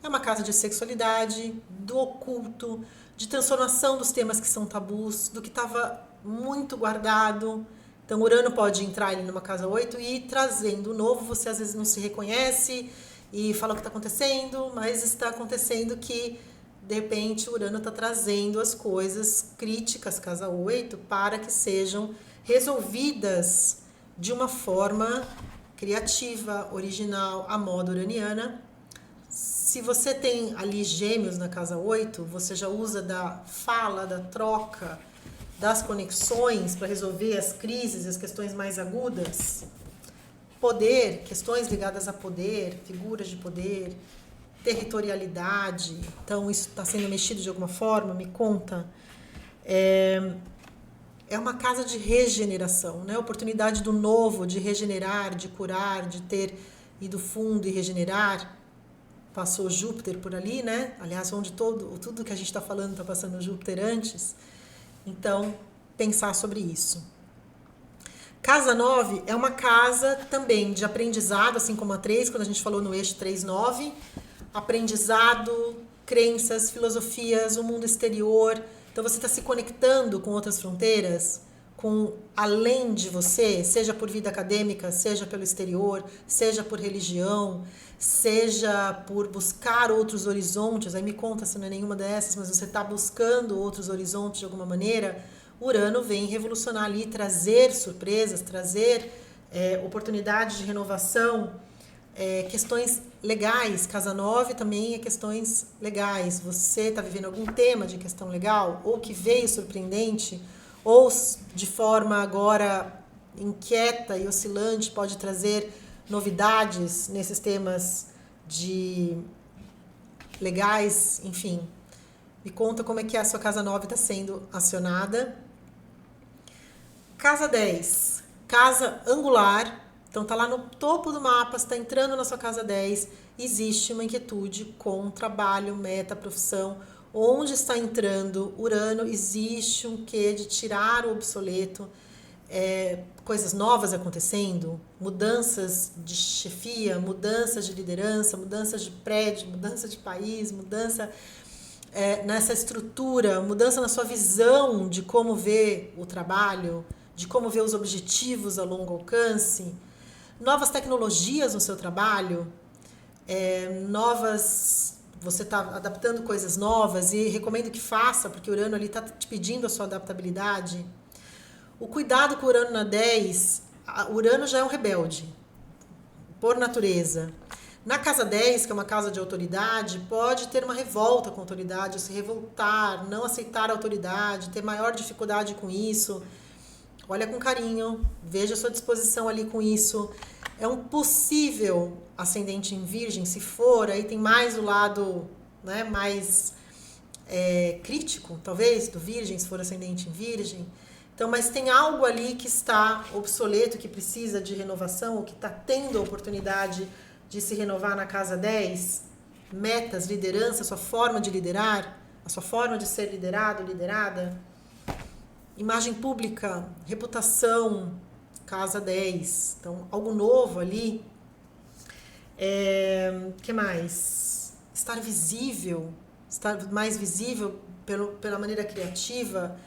É uma casa de sexualidade, do oculto, de transformação dos temas que são tabus, do que estava muito guardado. Então, Urano pode entrar ali numa casa 8 e ir trazendo o novo. Você às vezes não se reconhece e fala o que está acontecendo, mas está acontecendo que, de repente, Urano está trazendo as coisas críticas, casa 8, para que sejam resolvidas de uma forma criativa, original, à moda uraniana. Se você tem ali Gêmeos na casa 8, você já usa da fala, da troca, das conexões para resolver as crises e as questões mais agudas. Poder, questões ligadas a poder, figuras de poder, territorialidade. Então, isso está sendo mexido de alguma forma? Me conta. É uma casa de regeneração, né? Oportunidade do novo, de regenerar, de curar, de ter ido fundo e regenerar. Passou Júpiter por ali, né? Aliás, onde tudo que a gente está falando está passando Júpiter antes. Então, pensar sobre isso. Casa 9 é uma casa também de aprendizado, assim como a 3, quando a gente falou no eixo 3-9. Aprendizado, crenças, filosofias, o mundo exterior. Então, você está se conectando com outras fronteiras, com além de você, seja por vida acadêmica, seja pelo exterior, seja por religião, seja por buscar outros horizontes. Aí me conta se não é nenhuma dessas, mas você está buscando outros horizontes de alguma maneira. Urano vem revolucionar ali, trazer surpresas, trazer oportunidades de renovação, questões legais. Casa 9 também é questões legais. Você está vivendo algum tema de questão legal, ou que veio surpreendente, ou de forma agora inquieta e oscilante, pode trazer novidades nesses temas de legais, enfim. Me conta como é que a sua casa 9 está sendo acionada. Casa 10, casa angular. Então tá lá no topo do mapa, está entrando na sua casa 10, existe uma inquietude com trabalho, meta, profissão. Onde está entrando Urano, existe um quê de tirar o obsoleto, coisas novas acontecendo, mudanças de chefia, mudanças de liderança, mudanças de prédio, mudança de país, mudança nessa estrutura, mudança na sua visão de como ver o trabalho, de como ver os objetivos a longo alcance, novas tecnologias no seu trabalho, você está adaptando coisas novas e recomendo que faça, porque o Urano ali está te pedindo a sua adaptabilidade. O cuidado com o Urano na 10, Urano já é um rebelde, por natureza. Na casa 10, que é uma casa de autoridade, pode ter uma revolta com a autoridade, se revoltar, não aceitar a autoridade, ter maior dificuldade com isso. Olha com carinho, veja a sua disposição ali com isso. É um possível ascendente em Virgem, se for, aí tem mais o lado, né, mais crítico, talvez, do Virgem, se for ascendente em Virgem. Então, mas tem algo ali que está obsoleto, que precisa de renovação, ou que está tendo a oportunidade de se renovar na casa 10, metas, liderança, a sua forma de liderar, a sua forma de ser liderado, liderada. Imagem pública, reputação, casa 10. Então, algo novo ali. Que mais? Estar visível, estar mais visível pela maneira criativa.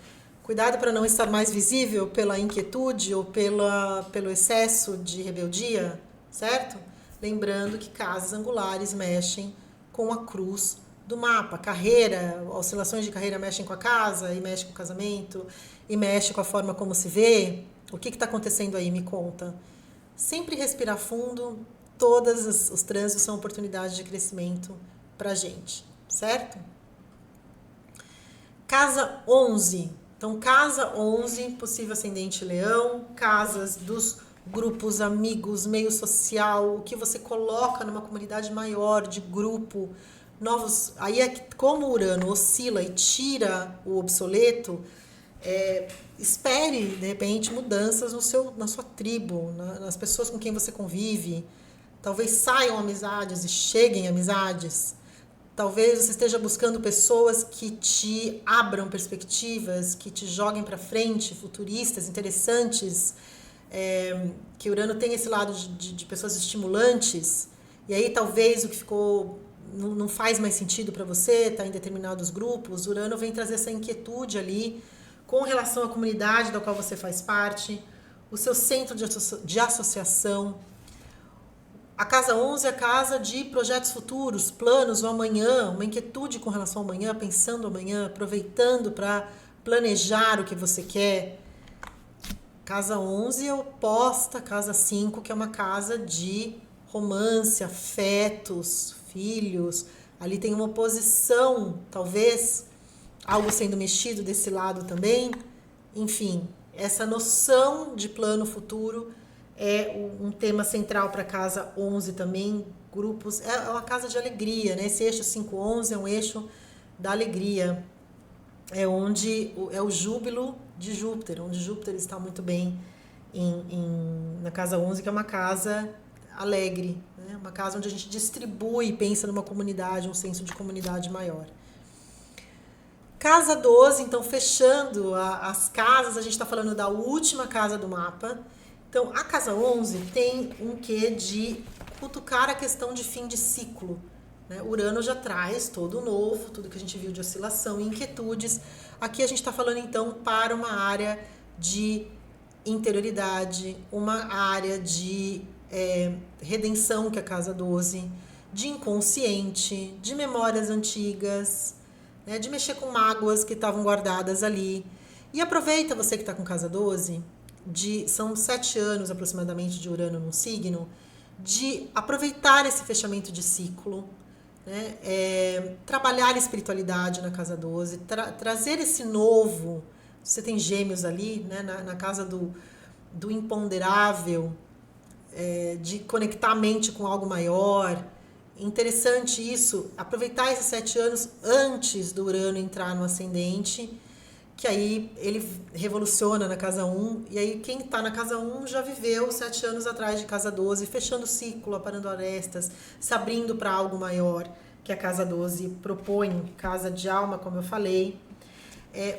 Cuidado para não estar mais visível pela inquietude ou pelo excesso de rebeldia, certo? Lembrando que casas angulares mexem com a cruz do mapa. Carreira, oscilações de carreira mexem com a casa e mexem com o casamento e mexem com a forma como se vê. O que está acontecendo aí? Me conta. Sempre respirar fundo. Todos os trânsitos são oportunidades de crescimento para a gente, certo? Casa 11. Então, casa 11, possível ascendente leão, casas dos grupos, amigos, meio social, o que você coloca numa comunidade maior de grupo, novos. Aí é que, como o Urano oscila e tira o obsoleto, espere, de repente, mudanças na sua tribo, nas pessoas com quem você convive. Talvez saiam amizades e cheguem amizades. Talvez você esteja buscando pessoas que te abram perspectivas, que te joguem para frente, futuristas, interessantes, que Urano tem esse lado de pessoas estimulantes, e aí talvez o que ficou não faz mais sentido para você, está em determinados grupos, Urano vem trazer essa inquietude ali com relação à comunidade da qual você faz parte, o seu centro de associação. A casa 11 é a casa de projetos futuros, planos, o amanhã, uma inquietude com relação ao amanhã, pensando amanhã, aproveitando para planejar o que você quer. Casa 11 é oposta à casa 5, que é uma casa de romance, afetos, filhos. Ali tem uma oposição, talvez, algo sendo mexido desse lado também. Enfim, essa noção de plano futuro é um tema central para a casa 11 também, grupos, é uma casa de alegria, né? Esse eixo 5-11 é um eixo da alegria, é onde é o júbilo de Júpiter, onde Júpiter está muito bem na casa 11, que é uma casa alegre, né? Uma casa onde a gente distribui, pensa numa comunidade, um senso de comunidade maior. Casa 12, então fechando as casas, a gente está falando da última casa do mapa. Então, a casa 11 tem um quê de cutucar a questão de fim de ciclo, né? Urano já traz todo o novo, tudo que a gente viu de oscilação e inquietudes. Aqui a gente está falando, então, para uma área de interioridade, uma área de redenção, que é a casa 12, de inconsciente, de memórias antigas, né? De mexer com mágoas que estavam guardadas ali. E aproveita você que está com casa 12... são 7 anos aproximadamente de Urano num signo, de aproveitar esse fechamento de ciclo, né? Trabalhar a espiritualidade na casa 12, trazer esse novo. Você tem gêmeos ali, né? Na casa do imponderável, de conectar a mente com algo maior. Interessante isso, aproveitar esses 7 anos antes do Urano entrar no ascendente, que aí ele revoluciona na casa 1, e aí quem está na casa 1 já viveu 7 anos atrás de casa 12, fechando o ciclo, aparando arestas, se abrindo para algo maior, que a casa 12 propõe, casa de alma, como eu falei.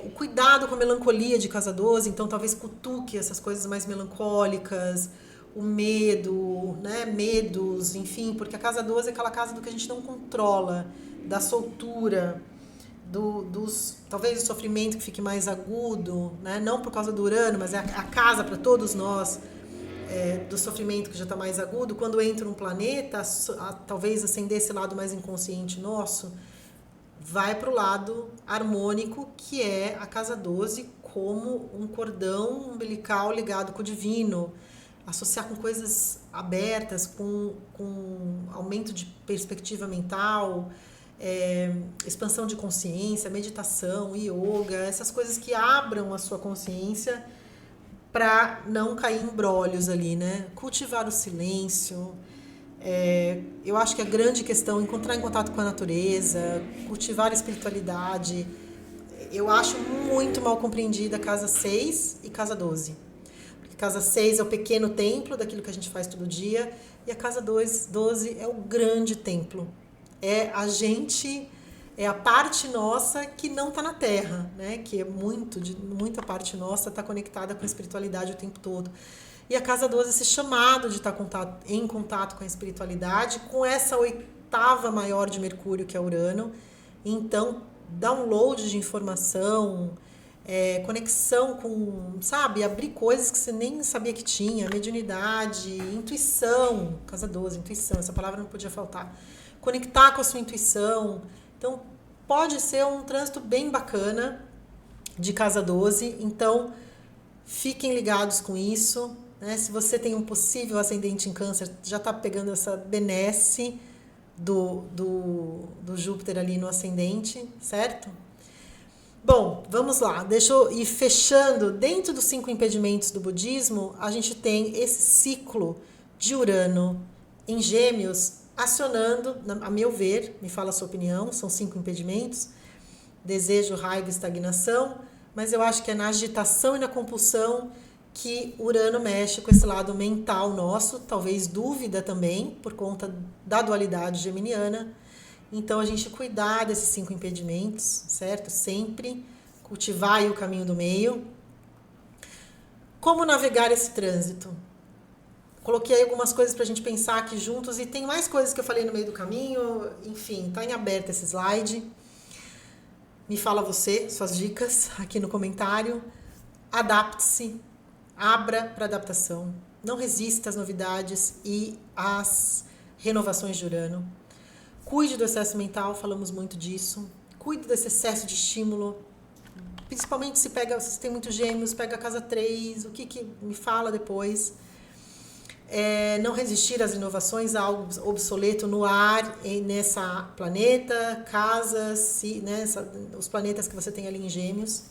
O cuidado com a melancolia de casa 12, então talvez cutuque essas coisas mais melancólicas, o medo, né? Medos, enfim, porque a casa 12 é aquela casa do que a gente não controla, da soltura, talvez o sofrimento que fique mais agudo, né? Não por causa do Urano, mas é a casa para todos nós, do sofrimento que já está mais agudo. Quando entra um planeta, talvez acender esse lado mais inconsciente nosso, vai para o lado harmônico, que é a casa 12, como um cordão umbilical ligado com o divino, associar com coisas abertas, com aumento de perspectiva mental, expansão de consciência, meditação, yoga, essas coisas que abram a sua consciência para não cair em brolhos ali, né? Cultivar o silêncio. Eu acho que a grande questão é encontrar em contato com a natureza, cultivar a espiritualidade. Eu acho muito mal compreendida a casa 6 e casa 12. Porque casa 6 é o pequeno templo daquilo que a gente faz todo dia, e a casa 12 é o grande templo. é a gente, é a parte nossa que não está na Terra, né? Que é muita parte nossa está conectada com a espiritualidade o tempo todo. E a casa 12 é esse chamado de estar em contato com a espiritualidade, com essa oitava maior de Mercúrio, que é Urano. Então, download de informação, conexão com, sabe, abrir coisas que você nem sabia que tinha, mediunidade, intuição, casa 12, intuição, essa palavra não podia faltar. Conectar com a sua intuição. Então, pode ser um trânsito bem bacana de casa 12. Então, fiquem ligados com isso. Né? Se você tem um possível ascendente em Câncer, já está pegando essa benesse do Júpiter ali no ascendente, certo? Bom, vamos lá. Deixa eu ir fechando. Dentro dos 5 impedimentos do budismo, a gente tem esse ciclo de Urano em Gêmeos acionando, a meu ver, me fala a sua opinião, são 5 impedimentos: desejo, raiva, estagnação, mas eu acho que é na agitação e na compulsão que Urano mexe com esse lado mental nosso, talvez dúvida também, por conta da dualidade geminiana. Então, a gente cuidar desses 5 impedimentos, certo? Sempre cultivar aí o caminho do meio. Como navegar esse trânsito? Coloquei aí algumas coisas para a gente pensar aqui juntos e tem mais coisas que eu falei no meio do caminho. Enfim, tá em aberto esse slide. Me fala você, suas dicas aqui no comentário. Adapte-se, abra para adaptação. Não resista às novidades e às renovações de Urano. Cuide do excesso mental, falamos muito disso. Cuide desse excesso de estímulo. Principalmente se tem muitos Gêmeos, pega a casa 3, o que me fala depois. Não resistir às inovações, a algo obsoleto no ar, nessa planeta, casas, os planetas que você tem ali em Gêmeos.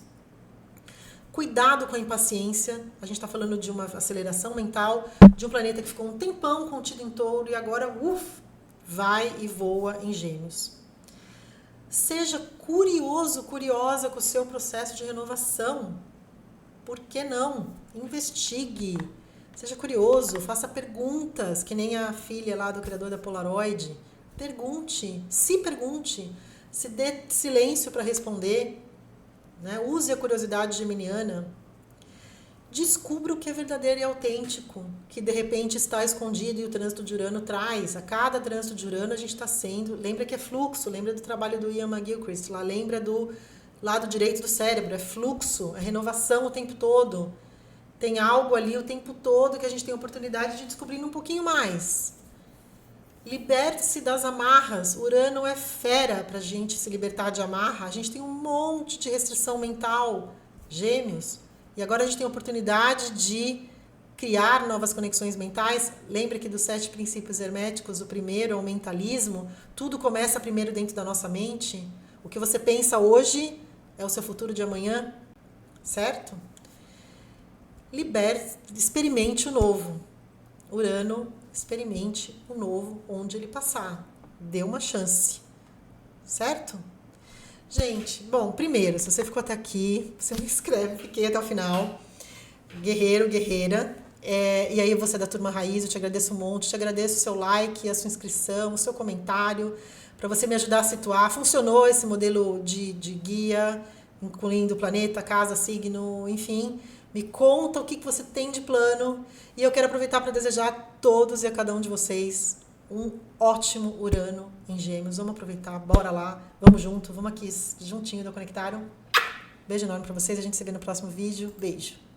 Cuidado com a impaciência. A gente está falando de uma aceleração mental, de um planeta que ficou um tempão contido em Touro e agora, vai e voa em Gêmeos. Seja curioso, curiosa com o seu processo de renovação. Por que não? Investigue. Seja curioso, faça perguntas, que nem a filha lá do criador da Polaroid. Pergunte, se dê silêncio para responder. Né? Use a curiosidade geminiana. Descubra o que é verdadeiro e autêntico, que de repente está escondido e o trânsito de Urano traz. A cada trânsito de Urano a gente está sendo... Lembra que é fluxo, lembra do trabalho do Ian McGilchrist, lá lembra do lado direito do cérebro, é fluxo, é renovação o tempo todo. Tem algo ali o tempo todo que a gente tem a oportunidade de descobrir um pouquinho mais. Liberte-se das amarras. Urano é fera para a gente se libertar de amarra. A gente tem um monte de restrição mental, Gêmeos. E agora a gente tem a oportunidade de criar novas conexões mentais. Lembre que dos 7 princípios herméticos, o primeiro é o mentalismo. Tudo começa primeiro dentro da nossa mente. O que você pensa hoje é o seu futuro de amanhã, certo? Experimente o novo. Urano, experimente o novo onde ele passar. Dê uma chance, certo? Gente, bom, primeiro, se você ficou até aqui, você me inscreve, fiquei até o final. Guerreiro, guerreira. E aí você é da Turma Raiz, eu te agradeço um monte, te agradeço o seu like, a sua inscrição, o seu comentário, para você me ajudar a situar. Funcionou esse modelo de guia, incluindo planeta, casa, signo, enfim. Me conta o que você tem de plano. E eu quero aproveitar para desejar a todos e a cada um de vocês um ótimo Urano em Gêmeos. Vamos aproveitar, bora lá, vamos junto, vamos aqui juntinho do Conectaram. Beijo enorme para vocês, a gente se vê no próximo vídeo. Beijo.